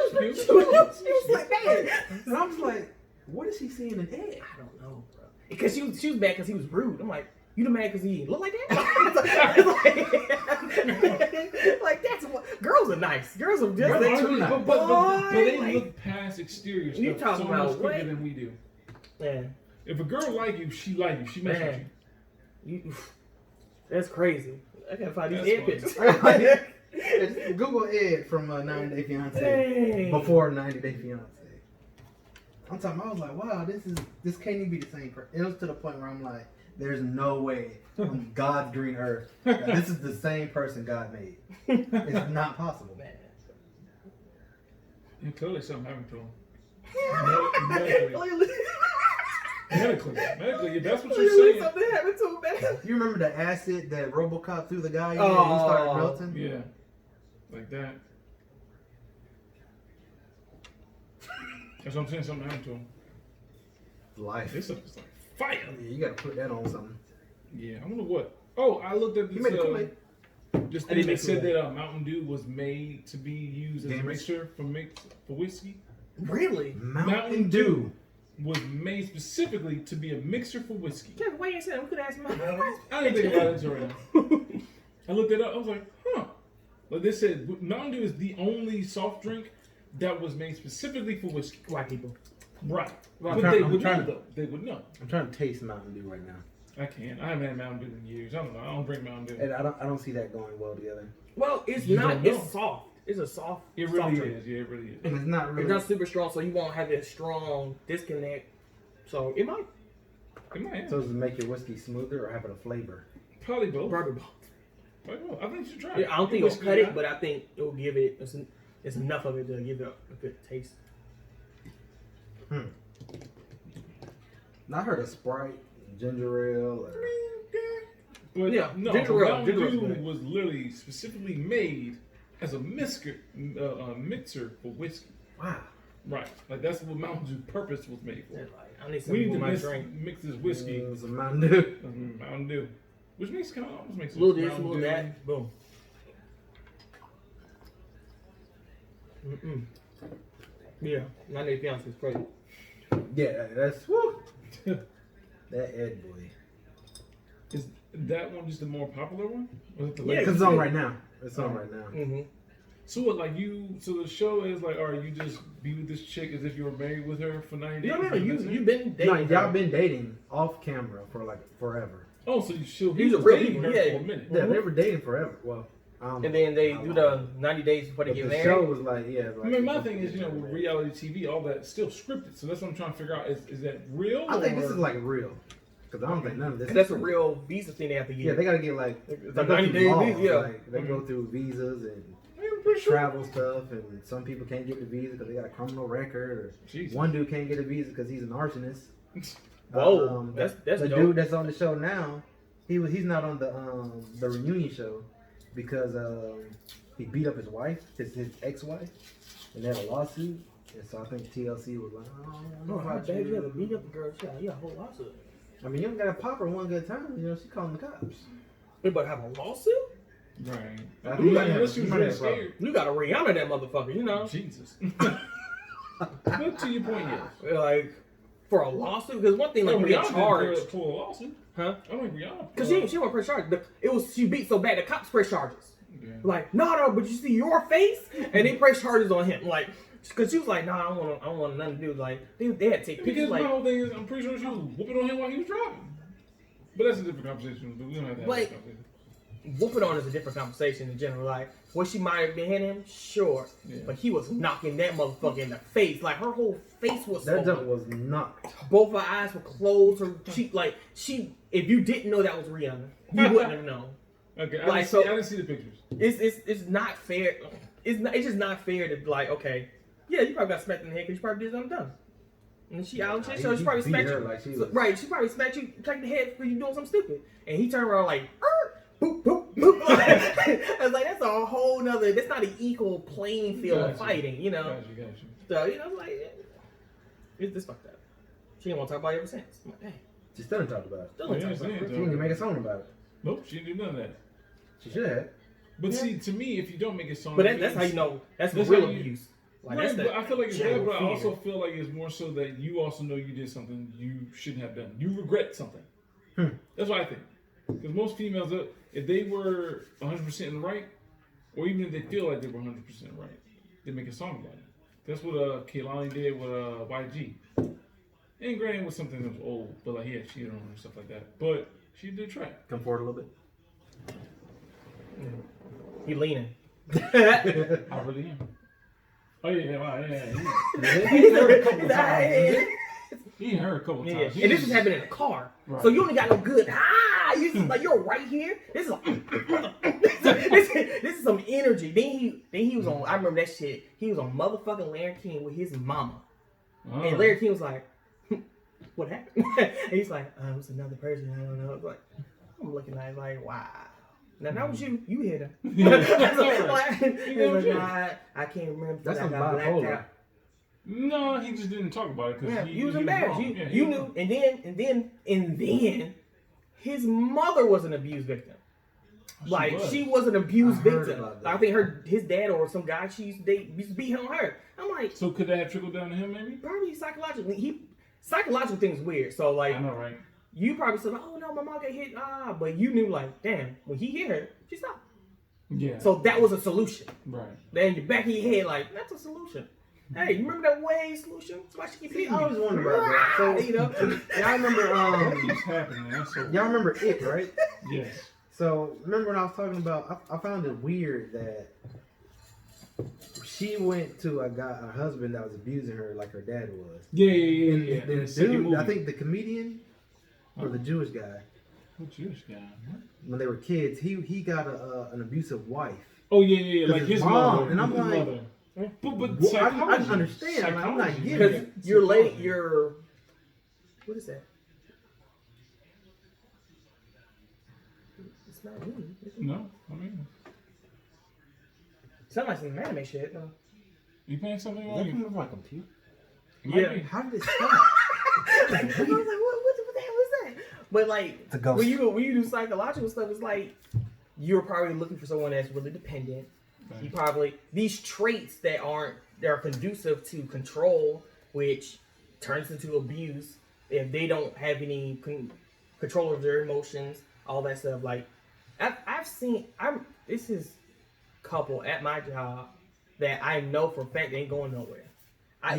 was like bad. And I was like, what is he seeing in Ed? I don't know, bro. Because she was mad because he was rude. I'm like, you the mad because he look like that? like that's what girls are nice. Girls are just Girls they are too nice. nice. But they Like- look past exterior You stuff talking so about much quicker what? than we do. Man, If a girl like you, she like you. She mess with Man. you. that's crazy. I gotta find these That's Ed funny. pictures. Just Google Ed from 90 Day Fiance Dang. before 90 Day Fiance. I'm talking. I was like, wow, this can't even be the same person. It was to the point where I'm like, there's no way on God's green earth that this is the same person God made. It's not possible. Man. And clearly something happened to him. Medically, that's what you're saying. Something happened to him, man. You remember the acid that RoboCop threw the guy in Oh. and he started melting? Yeah, like that. That's what I'm saying. Something happened to him. Life. This stuff is like fire. Yeah, you gotta put that on something. Yeah, I wonder what. Oh, I looked at He this. made it Kool-Aid. This I thing didn't that make said Kool-Aid. that Mountain Dew was made to be used as a Gamers. mixture for whiskey. Really? Mountain Dew. Was made specifically to be a mixer for whiskey. Kevin, why you saying we could ask my I didn't think about it until right now. I looked it up. I was like, huh. Like they said, Mountain Dew is the only soft drink that was made specifically for whiskey. White people. Right. Well, But they would know, though. They would know. I'm trying to taste Mountain Dew right now. I can't. I haven't had Mountain Dew in years. I don't know. I don't drink Mountain Dew. And I don't see that going well together. Well, it's You not. don't know. It's soft. It's a soft. It soft really drink. is. Yeah, it really is. And it's not really. It's not super strong, so you won't have that strong disconnect. So it might. It might have. So does it make your whiskey smoother or have it a flavor? Probably both. Probably both. Probably both. I think you should try it. Yeah, I don't think Your it'll whiskey cut guy? it, but I think it'll give it. It's enough of it to give it a good taste. I heard of Sprite, ginger ale, or But Yeah, no, ginger ale. Mountain Ginger ale's Dew good. was literally specifically made as a mixer for whiskey. wow. Right. Like that's what Mountain Dew purpose was made for. Like, I need We need something to with my mix, drink. mix this whiskey It's a Mountain Dew. with Mountain Dew. Which makes kind of almost makes A little sense. this, a Mountain little Dew. that. Boom. Yeah, 98 ounces is crazy. Yeah, that's woo. That Ed boy. Is that one just the more popular one? Or is it the Yeah, latest? Because it's on right now. It's on right now. Mm-hmm. So what, like you? So the show is like, all right, you just be with this chick as if you were married with her for 90 days. No, and that's it? you've been No, dating. y'all her. been dating off camera for like forever. Oh, so he These are was real dating people, her yeah. for a minute. Yeah, they were dating forever. Well, And then they do the 90 days before they but get the show married. was like, yeah. I mean, my thing is, you know, with reality TV, all that's still scripted. So that's what I'm trying to figure out. Is that real? I think this or- is like real. Because I don't think none of this. That's is a real. real visa thing they have to get. Yeah, they gotta get like It's they a go 90 through day laws, visa, yeah. like, they go through visas and I'm pretty sure. travel stuff, and some people can't get the visa because they got a criminal record. Or Jesus. one dude can't get a visa because he's an arsonist. Whoa, that's the dope. dude that's on the show now. He's not on the reunion show because he beat up his wife, his ex-wife, and they had a lawsuit. And so I think TLC was like, oh, I don't know Oh, how about bad you have to you. beat up a girl? Yeah, you got a whole lawsuit. I mean, you don't gotta pop her one good time. You know, she calling the cops. You better have a lawsuit? Right. I think Ooh, you might unless have- you you was might really have a problem. scared. You got to Rihanna that motherfucker, you know? Jesus. But to your point, yes. Like, for a lawsuit? Because one thing, like, you get Rihanna charged. didn't pull a lawsuit. Huh? I don't think Rihanna. Because she won't press charges. She beat so bad, the cops press charges. Yeah. Like, no, but you see your face? And they press charges on him. Like, because she was like, nah, I don't want nothing to do. Like, they had to take pictures. Because Like, my whole thing is, I'm pretty sure she was whooping on him while he was driving. But that's a different conversation. But we don't have that Like- conversation. whooping on is a different conversation in general. Like, what she might have been hitting him, sure. Yeah. But he was knocking that motherfucker in the face. Like, her whole face was That swollen. jump was knocked. Both her eyes were closed. Her cheek, like, if you didn't know that was Rihanna, you wouldn't have known. Okay, Like, I didn't see the pictures. It's not fair. It's just not fair to be like, okay, yeah, you probably got smacked in the head because you probably did something dumb. And she out and shit, so he she probably beat smacked her you. like she So- was- right, she probably smacked you, cracked the head because you doing something stupid. And he turned around like, boop, boop, boop. I was like, that's a whole nother, that's not an equal playing field of Gotcha. fighting, you know? Gotcha. So, you know, like, it's fucked up. She didn't want to talk about it ever since. I'm like, dang, She still didn't talk about it. still didn't Yeah, talk about yeah, it. She didn't make a song about it. Nope, she didn't do none of that. She should have. But Yeah. see, to me, if you don't make a song, But that that's how means- you know, that's That's real how you- abuse. Like, Right, that's but I feel like it's that, general but I fear. also feel like it's more so that you also know you did something you shouldn't have done. You regret something. That's what I think. Because most females, if they were 100% in the right, or even if they feel like they were 100% right, they make a song about it. That's what Kehlani did with YG. And granted, it was something that was old, but like he had cheated on her and stuff like that. But she did try. Come forward a little bit. He leaning. I really am. Oh yeah, wow, yeah. He heard a couple times. He heard her a couple Yeah, times. and this is happening in a car, Right. so you only got no good. You just, like you're right here. This is this is some energy. Then he was on. I remember that shit. He was on motherfucking Larry King with his mama, Oh. and Larry King was like, "What happened?" And he's like, "It's another person. I don't know." It's like, I'm looking at it like, wow. Now that was you. You hit her. Like, nah, I can't remember. That's I some got blacked bipolar. out. No, he just didn't talk about it because Yeah, he was was embarrassed. wrong. You, Yeah, you he was knew, wrong. and then, his mother was an abused victim. She was an abused I heard victim. about that. I think his dad or some guy she used to date used to beat on her. I'm like, So could that have trickled down to him, maybe? probably psychologically. Psychological things weird. So like, I know, right? you probably said, oh no, my mom got hit. But you knew like, damn, when he hit her, she stopped. Yeah. So that was a solution. Right. Then you back of your head, like, that's a solution. Hey, you remember that way solution? That's why she keep hitting I me. always wondered about that. So, you know? y'all remember, What keeps happening? That's so y'all remember It, right? Yes. So, remember when I was talking about, I found it weird that she went to a husband that was abusing her like her dad was. Yeah. The The second dude, movie. I think the comedian or the Jewish guy, What Jewish guy? What? when they were kids, he got an abusive wife. Oh yeah. Like his mom, mother. and I'm his like, mother. But Well, I psychology. understand. I'm not Psychology. getting Because it. you're late, Psychology. you're. What is that? It's not me. Is it? No, I mean, Sound like some anime shit. No. you paying something Is that on coming you? from my computer? Yeah. How did it stop? I was like, what the hell is that? But like, It's a ghost. when you do psychological stuff, it's like you're probably looking for someone that's really dependent. Right. You probably these traits that are conducive to control, which turns into abuse if they don't have any control of their emotions, all that stuff. Like this is couple at my job that I know for a fact they ain't going nowhere. I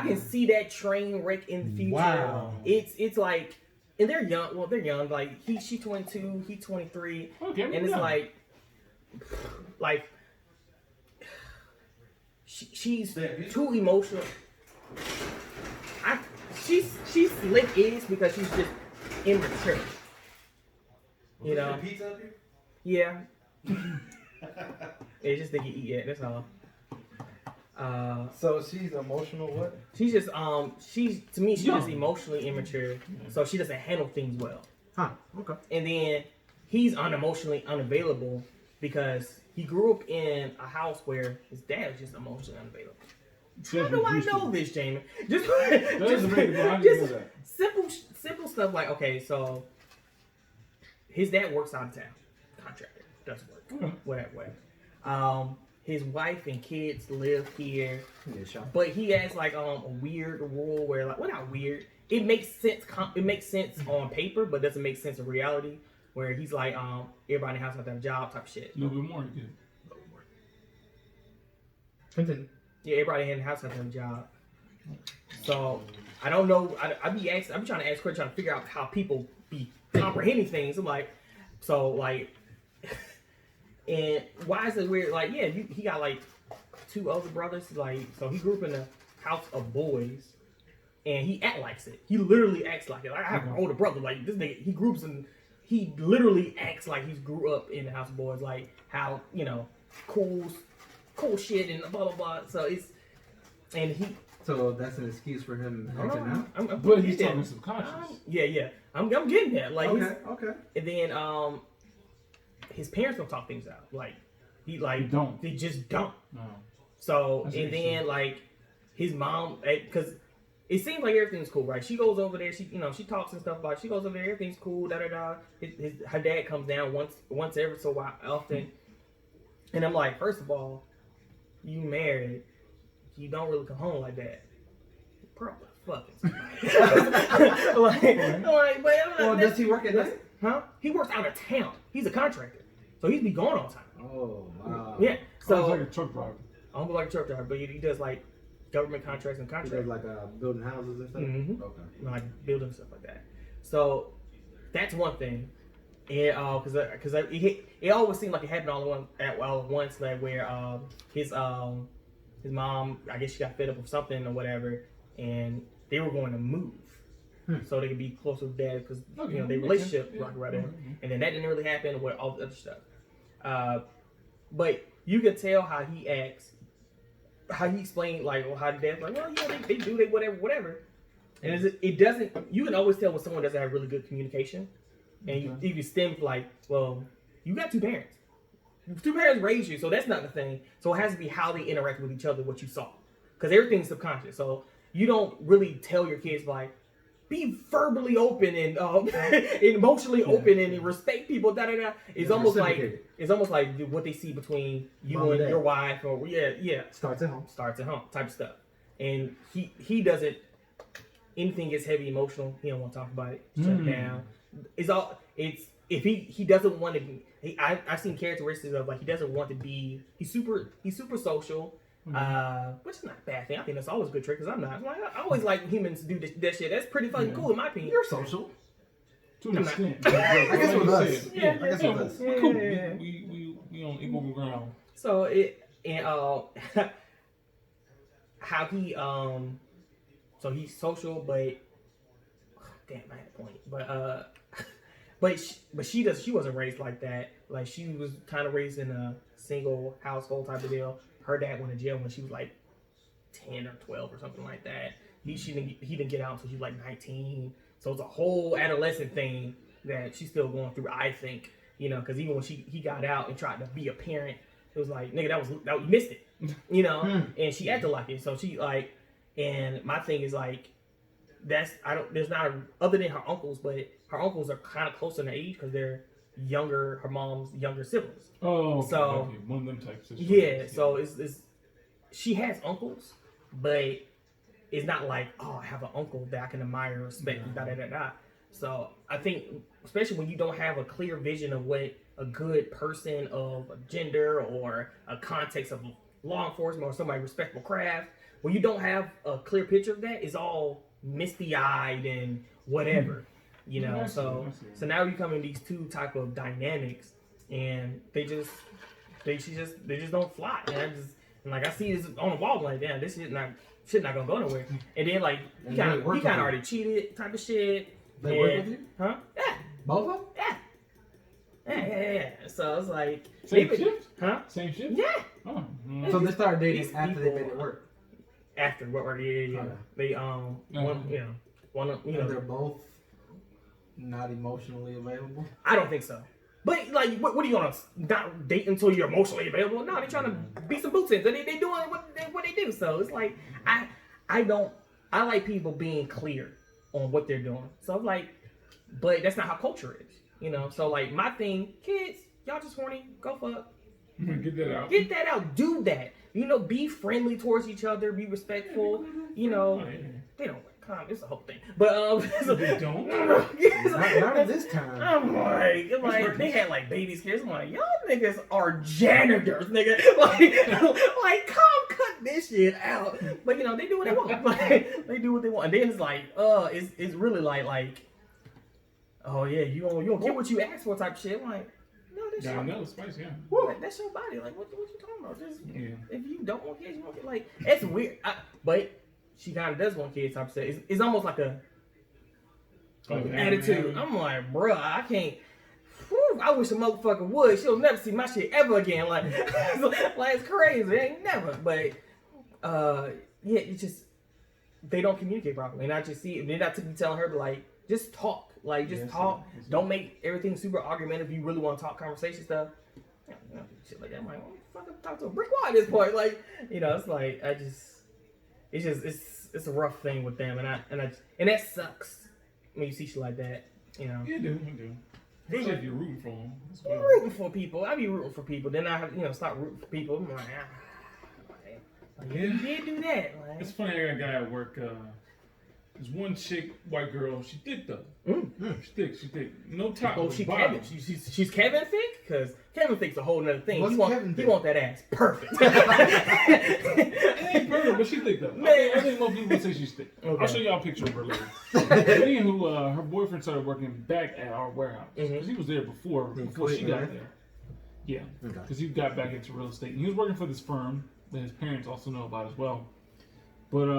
can see that train wreck in the future. Wow. It's like, and they're young. Well, they're young. Like she's 22, he's 23, Okay, and it's like she's too emotional. She's slick is because she's just immature. You know? Pizza up here? Yeah. It's just they can eat it. That's all. So she's emotional. What? She's just she's just emotionally immature, so she doesn't handle things well. Huh? Okay. And then he's unemotionally unavailable because he grew up in a house where his dad was just emotionally unavailable. How do I know this, Jamie? Just simple stuff like, okay, so his dad works out of town, contractor, doesn't work, whatever. His wife and kids live here, but he has like a weird rule where like, well, not weird. It makes sense. It makes sense on paper, but doesn't make sense in reality. Where he's like, everybody in the house has to have a job type shit. A little bit more, you Continue. Yeah, everybody in the house has to have a job. So I don't know. I be trying to ask questions, trying to figure out how people be comprehending things. I'm like, so like, and why is it weird? Like, yeah, he got like 2 older brothers. Like, so he grew up in a house of boys, and he likes it. He literally acts like it. Like, I have an older brother. Like this nigga, he literally acts like he's grew up in the house of boys. Like how cool shit and blah blah blah. So So that's an excuse for him acting out. But he's talking subconscious. Yeah. I'm getting that. Like, Okay. and then his parents don't talk things out. Like they just don't. No. So That's and then interesting. like his mom, because it seems like everything's cool, right? She goes over there. She talks and stuff about. She goes over there. Everything's cool. Da da da. Her dad comes down once every so often, and I'm like, first of all, you married. You don't really come home like that. Probably fucking. Well, does he work at night? Huh? He works out of town. He's a contractor, so he'd be gone all the time. Oh wow. Yeah. So So like a truck driver. almost like a truck driver, but he does like government contracts and He does contracts, like building houses and stuff. Mhm. Okay. like building stuff like that. So that's one thing. And because it always seemed like it happened all at once, like where his mom, I guess she got fed up with something or whatever, and they were going to move so they could be closer with dad because their relationship right there. And then that didn't really happen with all the other stuff. But you can tell how he acts, how he explained how the dad's like, well, yeah, they do whatever. And it doesn't. You can always tell when someone doesn't have really good communication, and you can stem like, well, you got 2 parents. 2 parents raised you, so that's not the thing. So it has to be how they interact with each other, what you saw, because everything's subconscious. So you don't really tell your kids like, be verbally open and emotionally open and respect people. Da da da. It's almost like what they see between you Mom and and your dad. wife, or Starts at home. starts at home type of stuff. And he doesn't. Anything gets heavy emotional, he don't want to talk about it. Shut it down. It's if he doesn't want to be, I've seen characteristics of like he doesn't want to be. He's super social, which is not a bad thing. I think that's always a good trick because I'm not. I'm like, I always like humans do that shit. That's pretty fucking cool in my opinion. You're social. To an extent. I guess with us. Yeah, I guess with us. We're cool. Yeah. We on equal ground. So how he so he's social, but damn, I had a point. But she wasn't raised like that. Like she was kind of raised in a single household type of deal. Her dad went to jail when she was like 10 or 12 or something like that. He didn't get out until she was like 19. So it's a whole adolescent thing that she's still going through, I think. You know, because even when he got out and tried to be a parent, it was like, nigga, that you missed it. You know, and she acted like it. So she like, and my thing is like, there's not other than her uncles, but her uncles are kind of close in age because they're younger, her mom's younger siblings. Oh, okay, so okay. One of them types. Yeah, so it's she has uncles, but it's not like, oh, I have an uncle that I can admire, respect, da da da da. So I think, especially when you don't have a clear vision of what a good person of a gender or a context of law enforcement or somebody respectable craft, when you don't have a clear picture of that, it's all misty-eyed and whatever, you know. So now you come in these two type of dynamics, and they just don't fly. And like I see this on the wall, like, damn, this shit not gonna go nowhere. And then like he kind of already cheated type of shit. They work with you? Huh? Yeah. Both of them? Yeah. So it's like same shift? Huh? Same shift? Yeah. Oh. So they started dating These after they people- made it work. After what were yeah. Okay. They one of And they're both not emotionally available. I don't think so. But like, what are you gonna not date until you're emotionally available? No, they're trying to beat some boots in. So they doing what they do. So it's like I like people being clear on what they're doing. So I'm like, but that's not how culture is, you know. So like my thing, kids, y'all just horny, go fuck. Get that out. Get that out. Do that. You know, be friendly towards each other. Be respectful. You know, they don't. It's a whole thing, but They don't. Not at this time. I'm like they had like baby scares. I'm like, y'all niggas are janitors, nigga. Like, come cut this shit out. But you know, they do what they want. Like, they do what they want. And then it's like, it's really like, oh yeah, you don't get what you asked for type of shit. I'm like, no, that's Yeah, I your know, spicy, yeah. like, that's your body. Like, what you talking about? Just if you don't want kids, you want kids. Like, it's weird. But she kind of does want kids type of shit. It's almost like a attitude. I'm like, bruh, I can't. Whew, I wish a motherfucker would. She'll never see my shit ever again. Like, it's crazy. It ain't never. But yeah, it's just they don't communicate properly, and I just see it. Then I took me telling her to like just talk, like just talk. Yes. Don't make everything super argumentative. If you really want to talk conversation stuff, shit like that. I'm like, oh, fucking talk to a brick wall at this point. Like, you know, it's like it's a rough thing with them, and that sucks when you see shit like that. You know, you do. Especially if you're rooting for them. Well. Rooting for people. I be rooting for people. Then I have start rooting for people. I'm like, you did do that. Like. It's funny. I got a guy at work. There's one chick, white girl. She thick though. She thick. No top. Oh, Kevin. She's Kevin thick? Because Kevin thick's a whole nother thing. He want that ass perfect. It ain't perfect, but she thick though. Man. I think most people say she's thick. Okay. I'll show y'all a picture of her later. Anywho, her boyfriend started working back at our warehouse because he was there before she got there. Yeah, because he got back into real estate. And he was working for this firm that his parents also know about as well. But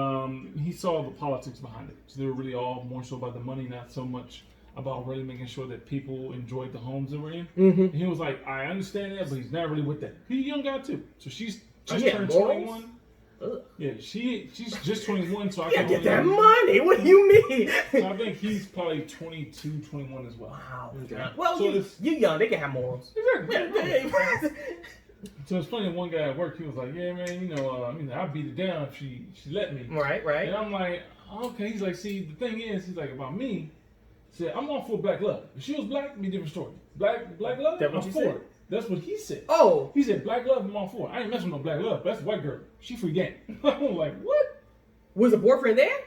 he saw the politics behind it. So they were really all more so about the money, not so much about really making sure that people enjoyed the homes they were in. And he was like, I understand that, but he's not really with that. He's a young guy too. So she's turned 21. Yeah, she's just 21, so I can get that money. What do you mean? So I think he's probably 22, 21 as well. Wow. Okay. Well, so you young, they can have morals. Exactly. So it's funny, one guy at work, he was like, yeah, man, I'd beat it down if she let me. Right. And I'm like, okay. He's like, see, the thing is, he's like, about me, he said, I'm all for black love. If she was black, it'd be a different story. Black love, I'm for it. That's what he said. Oh. He said, black love, I'm all for it. I ain't messing with no black love. That's a white girl. She free game. I'm like, what? Was the boyfriend there?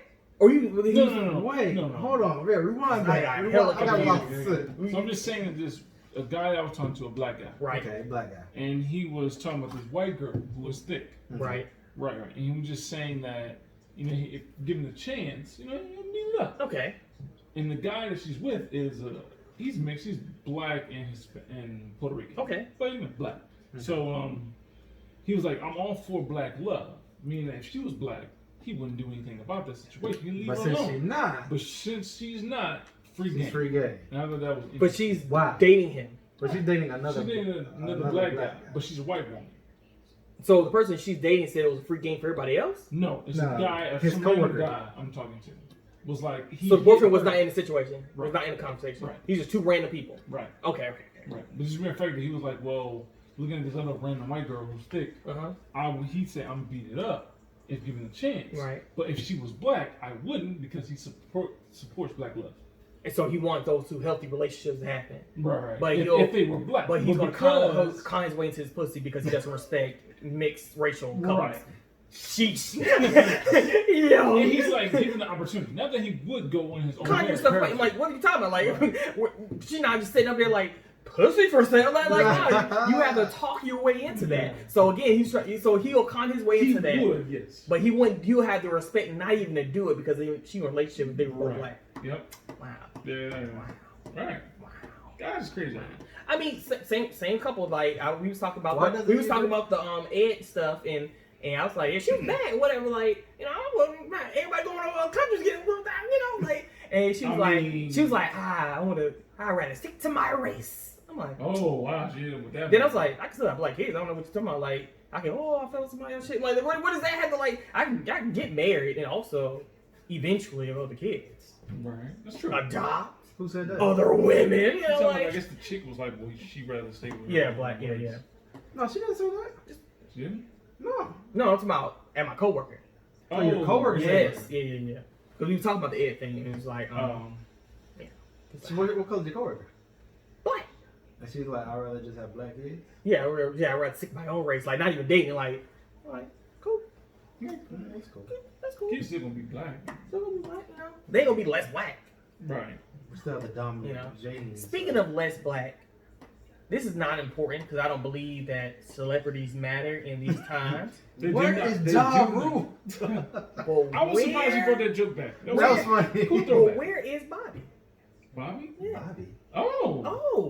Or you? No. Wait, No. hold on, man, rewind I back. got Rewind. hella I got a lot to confused. say. So I'm just saying that this a guy I was talking to, a black guy, Right. Okay, black guy. and he was talking about this white girl who was thick. Right. Right. And he was just saying that, if given the chance, he'll meet up. Okay. And the guy that she's with is he's mixed. He's black and Puerto Rican. Okay. But black. So he was like, I'm all for black love. Meaning that if she was black, he wouldn't do anything about that situation. He'd leave But her since alone. she's not, But since she's not, free game. she's free game. Now that was. But she's Wow. dating him. But she's dating another. She's dating another black guy, but she's a white woman. So the person she's dating said it was a free game for everybody else. No, it's No, a guy, his some random coworker. guy I'm talking to. Was like So the boyfriend was not in the situation. Right. Was not in the conversation. Right. He's just two random people. Right. Okay. Right. But just the mere fact that he was like, well, looking at this other random white girl who's thick, he said I'm beat it up if given a chance. Right. But if she was black, I wouldn't because he supports black love. And so he wants those two healthy relationships to happen. Right. But if they were black. But he's but gonna con his way into his pussy because he doesn't respect mixed racial couples. Right. Sheesh. And Yo. he's like given the opportunity. Not that he would go on his own. Kanye stuff like, what are you talking about? Like, she's not just sitting up there like pussy for sale. Like, no, you have to talk your way into that. So again, so he'll con his way into that. He would, yes. But he wouldn't. He'll have the respect not even to do it because she in a relationship with they were both black. Yep. Wow. Yeah. Right. Wow. God's crazy. I mean, same couple. Like we was talking about. Why doesn't We was he talking do- about the Ed stuff and. And I was like, yeah, she was bad, whatever. Like, I wasn't mad. Everybody going to other countries getting looked at, like. And she was like, I'd rather stick to my race. I'm like, oh wow, she hit him with that. then I was like, I can still have black kids. I don't know what you're talking about. Like, I fell with somebody else shit. Like, what does that have to like? I can get married and also eventually have other kids. Right, that's true. Adopt Who said that? other women. You know, So, like, I guess the chick was like, well, she'd rather stay with her. yeah, black, yeah. No, she didn't say that. She didn't? No. No, I'm talking about at my coworker. Oh, your coworker said Yes, yeah. Because we were talking about the Ed thing, and it was like, So what color's your coworker? black. And she's like, I'd rather just have black kids. Yeah, I'd rather stick my own race, like not even dating, like cool. That's cool. That's cool. He's still gonna be black. Still gonna be black, They gonna be less black. Right. We still have the dominant You know. genes. Speaking of less black, this is not important because I don't believe that celebrities matter in these times. Where is Ja Rule? But I was surprised you brought that joke back. That was funny. Cool But throwback. where is Bobby? Bobby? Yeah. Bobby. Oh.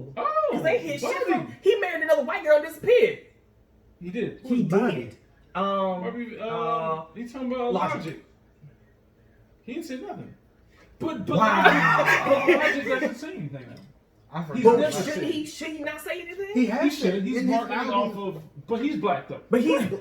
Oh. Because they hit shit Bobby. from, he married another white girl and disappeared. He did. He Bobby? did. Bobby, he's talking about Logic. Logic. He didn't say nothing. But Wow. Logic doesn't say anything. I He's forgot. never Should said- he not say anything? He He has should. to. He's in his marketing off album. of, but he's black though. But he's His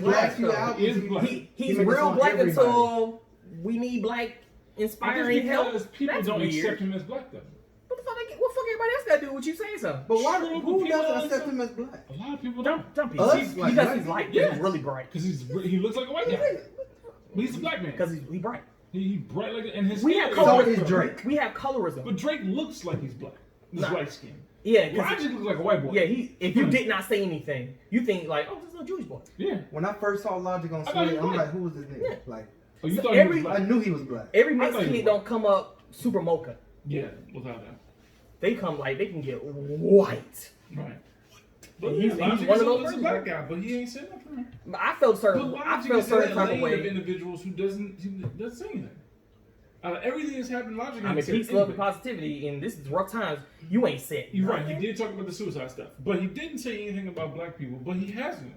black last few though. albums, He is black. He's He made a real song black everybody. until we need black I guess inspiring help. because people That's don't weird. accept him as black though. What the fuck? What the fuck everybody else got to do with you saying something? But why? True, Who people doesn't are accept so- him as black? A lot of people don't. Don't be. Us? Because Like he's black like Yes. he's really bright. Because he looks like a white guy. But he's a black man. Because he's bright. He bright like and his We skin have is- So colorism. is Drake. We have colorism. But Drake looks like he's black. He's Nah. light skinned. Yeah, 'cause Logic looks like a white boy. yeah. If you did not say anything, you think like, oh, this is a Jewish boy. Yeah. When I first saw Logic on I thought he Sway, was I'm black. like, who was this nigga? Yeah. Like, Oh, you So thought every- he was I black? knew he was black. Every I mixed thought he kid was don't come up super mocha. Yeah, without that. They come like they can get white. Right. But He's Logic one is of those a persons. black guy, but he ain't said nothing. I felt But certain. I Logic felt is in certain that type of lane of way. individuals who doesn't say anything. Everything that's happened, Logic I mean, ain't said peace, love, and anything. positivity. And this is rough times. You ain't said. You're right. He nothing. did talk about the suicide stuff, but he didn't say anything about black people. But he hasn't.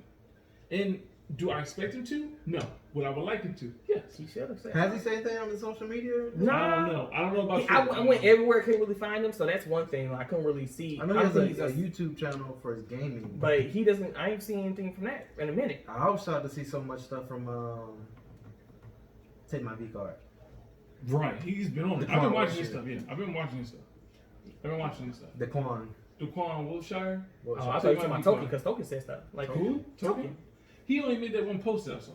And do I expect him to? No. Would I would like him to? Yes. He should have said. Has he said anything on his social media? Nah. I don't know. I don't know about. I went everywhere, couldn't really find him, so that's one thing. I couldn't really see. I know I he think has a he's YouTube channel for his gaming. but he doesn't. I ain't seen anything from that in a minute. I was shocked to see so much stuff from Take My V Card. Right. He's been on it. The I've been Quan watching this shit. stuff. Yeah. I've been watching this stuff. Daquan. Daquan Wilshire. Oh, I thought you were talking about Token because Token said stuff like Who? Token. He only made that one post that I saw.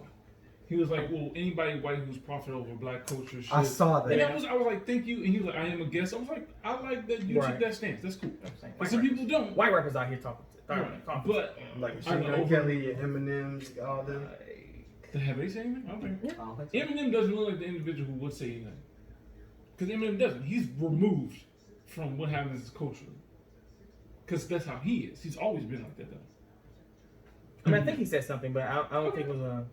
He was like, "Well, anybody white who's profiting over black culture should." I saw that. And I was like, "Thank you." And he was like, "I am a guest." I was like, "I like that you Right. took that stance. That's cool." saying, But some people don't. White rappers out here talking. Right. But Like I Machine know. Gun Kelly, Eminem, all them. Have they said anything? I don't think. Yeah. I don't think so. Eminem doesn't look like the individual who would say anything. Because Eminem doesn't. He's removed from what happens culturally. Because that's how he is. He's always been like that, though. I mean, I think he said something, but I don't think it was a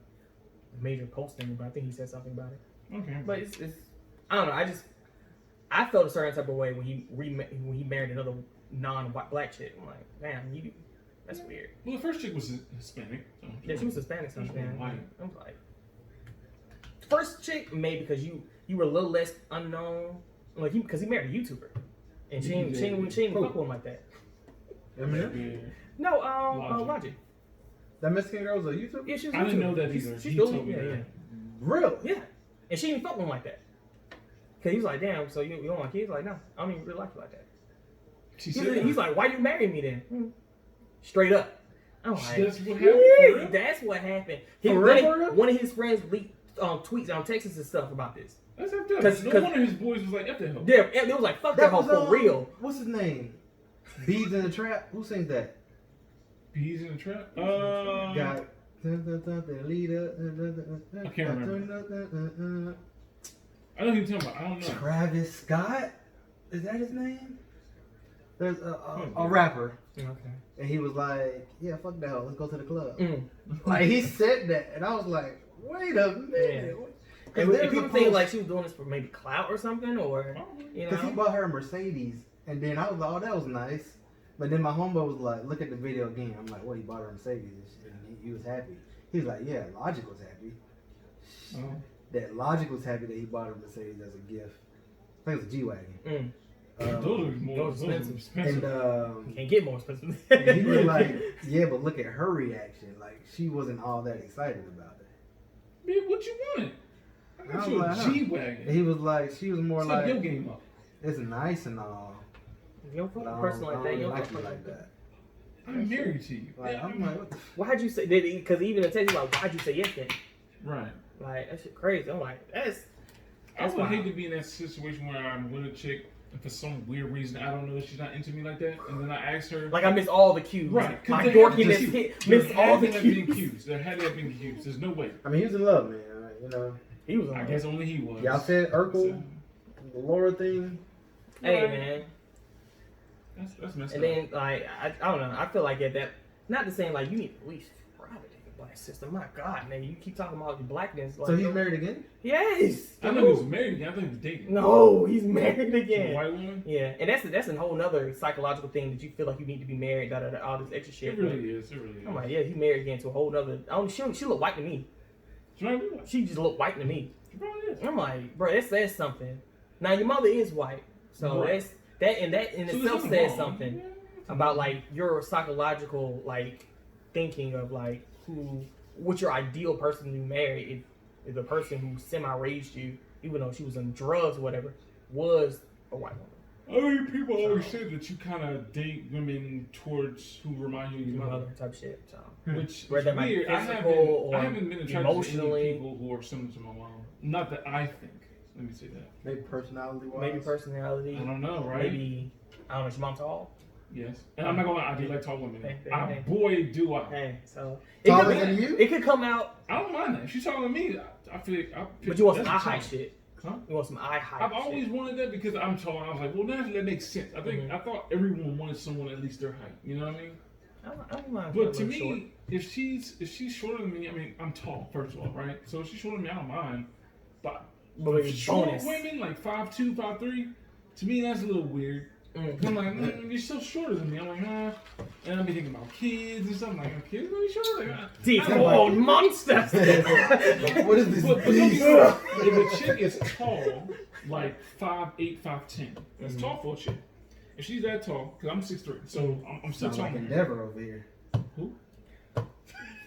major posting. But I think he said something about it. Okay. But it's I don't know. I felt a certain type of way when he married another non-white black chick. I'm like, damn, that's weird. Well, the first chick was Hispanic. So Yeah, she was Hispanic, so She wasn't white. I'm like, first chick maybe because you were a little less unknown, like because he married a YouTuber, and she ain't fuck with him like that. Eminem? No, Logic. Logic. That Mexican girl was a YouTuber? Yeah, she was. I didn't YouTuber. know that She's- either. She's He doing told me yeah, that. yeah, Really? yeah. And she didn't fuck with him like that. Cause he was like, damn, so you don't want kids? Like, no, I don't even really like you like that. She said He's like, why you marry me then? Straight up. I'm like, That's what happened, for real? that's what happened. For real? One of his friends leaked tweets on Texas and stuff about this. That's up there. 'Cause- No 'cause- wonder his boys was like, "F that hoe." Yeah, it was like, fuck that hoe for real. What's his name? Beads in the Trap? Who sings that? Bees in the trap. Got. I can't remember. I know who you're talking about. I don't know. Travis Scott? Is that his name? There's a rapper. Okay. And he was like, yeah, fuck that hoe. Let's go to the club. Mm. Like, he said that. And I was like, wait a minute. And people think like she was doing this for maybe clout or something, or you Because he know. bought her a Mercedes. And then I was like, oh, that was nice. But then my homeboy was like, look at the video again. I'm like, well, he bought her a Mercedes. And he was happy. He was like, yeah, Logic was happy. Oh. That Logic was happy that he bought her a Mercedes as a gift. I think it was a G-Wagon. Mm. Those are more those expensive. And Can't get more expensive. and he was like, yeah, but look at her reaction. Like, she wasn't all that excited about it. Man, what you wanted? I got I you was a like, huh. G-Wagon. He was like, she was more Step like, your game up. it's nice and all. You don't fuck But with I a person don't- like I that. don't You don't like fuck you with like that. I'm married to you. Like, I'm like, what the Why'd you say? Because even in text, like, why'd you say yes then? Right. Like that shit crazy. I'm like, that's I would wild. hate to be in that situation where I'm with a chick and for some weird reason I don't know she's not into me like that, and then I ask her. like I missed all the cues. Right. 'cause My there had to dorkiness be- hit. there Missed all had the to have been cues. cues. There had to have been cues. There's no way. I mean, he was in love, man. You know. He was on. I guess only he was. Y'all said Urkel, So, the Laura thing. Hey Right. man. That's messed And up. then like I don't know. I feel like at that. Not the same. Like you need at least private in your black system. My God, man, you keep talking about your blackness. Like, So he's married again? Yes. I know he was married again. I think he was dating. No, he's married To a again. white woman. Yeah, and that's a whole nother psychological thing that you feel like you need to be married. All this extra shit. It really is. It really is. I'm like, yeah, he married again to a whole nother. She look white to me. She might be white. She just look white to me. She probably is. I'm like, bro, that says something. Now your mother is white, so Right. that in So itself there's says wrong. something Yeah. about like your psychological like thinking of like what your ideal person to marry if the person who semi-raised you, even though she was on drugs or whatever, was a white woman. I mean, people always say that you kind of date women towards who remind you of your Your mother. mother type shit. So Which Whether is that might be weird. I physical or haven't been attracted to emotionally. any people who are similar to my mom. Not that I think. Let me say that. Maybe personality wise. maybe personality. I don't know, right? Maybe I don't know. Is your mom tall? Yes. And I'm not gonna lie, I do like tall women. Hey, hey, I, hey. boy, do I. Hey, so Taller could, than you? It could come out, I don't mind that. If she's taller than me, I feel. but you want some eye that's high tall. shit. Huh? You want some eye high. I've always wanted that because I'm tall. I was like, well, now that makes sense. I think I thought everyone wanted someone at least their height. You know what I mean? I don't mind. But to being me, short. if she's shorter than me, I mean, I'm tall first of all, right? So if she's shorter than me, I don't mind. But But maybe short bonus. women like 5'2", 5'3", to me that's a little weird. I'm like, you're so shorter than me. I'm like, nah. And I'm be thinking about kids and stuff. I'm like, kids really short? Like, These I don't old monsters. What is this? But don't get me wrong, if a chick is tall, like 5'8", 5'10", that's tall for a chick. If she's that tall, because I'm 6'3", so I'm still Sounds tall. like Endeavor over here. Who?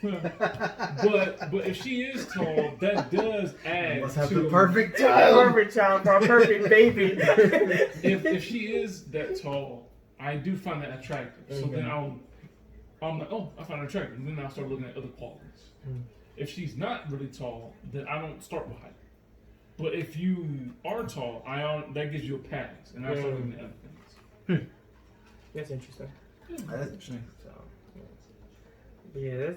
but if she is tall, that does add Must have to the perfect child. Perfect child for a perfect baby. if she is that tall, I do find that attractive. So then I'm like, oh, I find her attractive. And then I'll start looking at other qualities. If she's not really tall, then I don't start with height. But if you are tall, that gives you a pass, and I start looking at other things. That's interesting. That's interesting. So, yeah,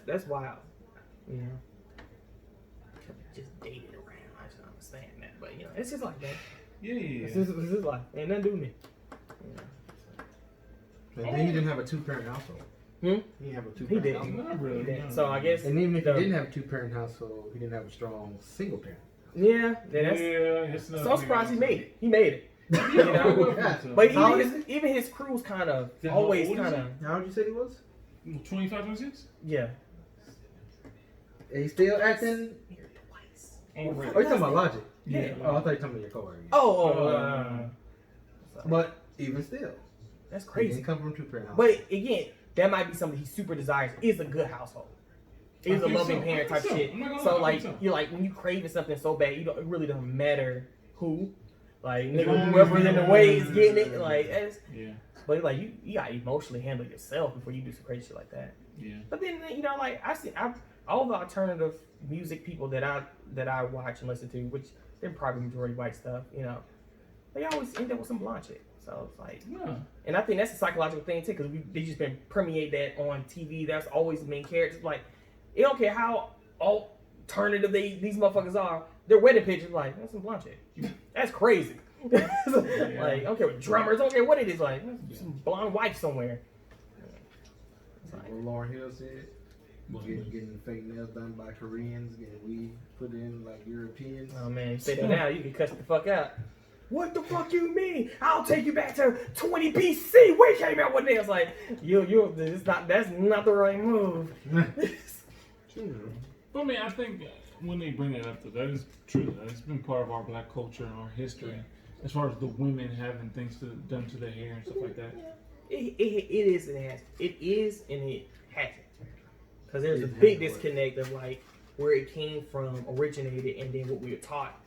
that's wild. You know, just dated around. I just don't understand that, but it's just like that. Yeah. It's just like ain't nothing to do with me. And then he didn't have a 2-parent household. Hmm? He didn't have a He 2-parent did. household. Not really. He did. no. So I guess. And even if he didn't have a 2-parent household, he didn't have a strong single-parent. Yeah. That's. It's So I'm surprised he made it. He made it. Yeah, know? But How old even his crew's kind of How always old is kind of How old you say he was? 25, 26? yeah. And he's still acting. Married twice. Oh, you talking about Logic? Yeah. Oh, I thought you were talking about your coworker. So But even still, that's he crazy. didn't come from a 2-parent household. But again, that might be something he super desires. Is a good household. Is I a think loving so. parent I type think so. shit. I'm not gonna So lie, I like think so. you're like when you craving something so bad, it really doesn't matter who. Like It's nigga, always whoever's in the been- way is getting it. Like that's, Yeah. but like you gotta emotionally handle yourself before you do some crazy shit like that. Yeah. But then like all the alternative music people that I watch and listen to, which they're probably majority white stuff, they always end up with some blonde shit. So it's like, Yeah. and I think that's a psychological thing too, because they just been permeate that on TV. That's always the main characters. Like, it don't care how alternative these motherfuckers are. Their wedding pictures like that's some blonde shit. That's crazy. Like, I don't care what drummers, I don't care what it is. Like, some blonde wife somewhere. It's like, What Lauryn Hill said, getting fake nails done by Koreans, getting weed put in like Europeans. oh man, you say that now, you can cuss the fuck out. What the fuck you mean? I'll take you back to 20 BC. Where you came out with nails? Like, that's not the right move. True. But I mean, I think when they bring that up, that is true. It's been part of our black culture and our history, as far as the women having things done to their hair and stuff like that. It is and it has. It is and it hasn't. Because there's a big disconnect of like where it came from, originated, and then what we were taught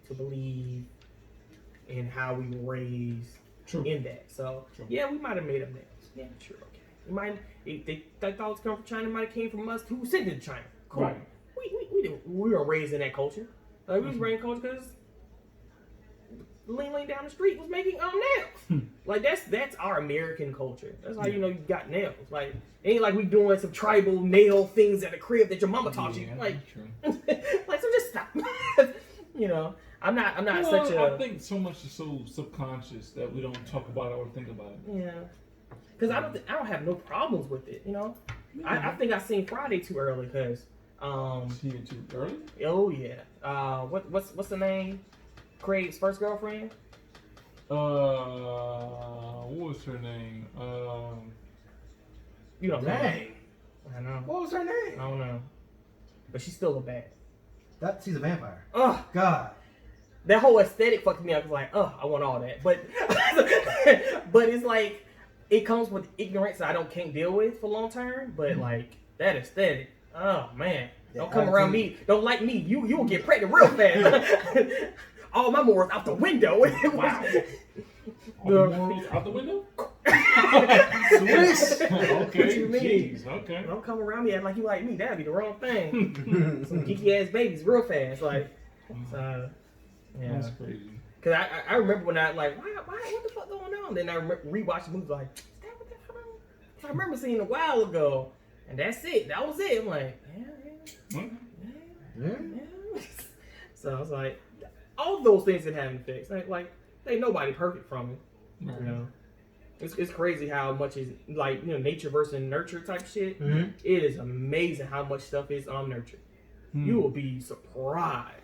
to believe and how we were raised in that. So yeah, we might have made up nails. Yeah, sure, okay. We might if they thought it's come from China, it might have came from us who sent it to China. Cool. Right. We were raised in that culture. Like we was raised in culture because Ling down the street was making nails. Like that's our American culture. That's how you know you got nails. Like it ain't like we doing some tribal nail things at the crib that your mama taught you. Like, true. like so just stop. I'm not such a. I think so much is so subconscious that we don't talk about it or think about it. Yeah. Because I don't have no problems with it. I think I seen Friday too early because. See it too early? Oh yeah. What's the name? Craig's first girlfriend. What was her name? You don't know. Dang. I know. What was her I name? don't know. But she's still a bad. She's a vampire. Ugh. God. That whole aesthetic fucked me up. It's like, I want all that. But but it's like it comes with ignorance that can't deal with for long term. But like that aesthetic, oh man. Don't come around me. Don't like me. You will get pregnant real fast. All my morals out the window. Wow. All the morals out the window? Swish. Okay. What you mean? Jeez, okay. Don't come around me acting like you like me. That'd be the wrong thing. Some geeky ass babies real fast. Like, so, yeah. That's crazy. Cause I remember when I like, why, what the fuck going on? Then I rewatched the movie like, is that what that from? I remember seeing it a while ago, and that's it. That was it. I'm like, yeah. So I was like, all those things can have effects. Like ain't nobody perfect from it. Right. It's crazy how much is like nature versus nurture type shit. Mm-hmm. It is amazing how much stuff is nurture. You will be surprised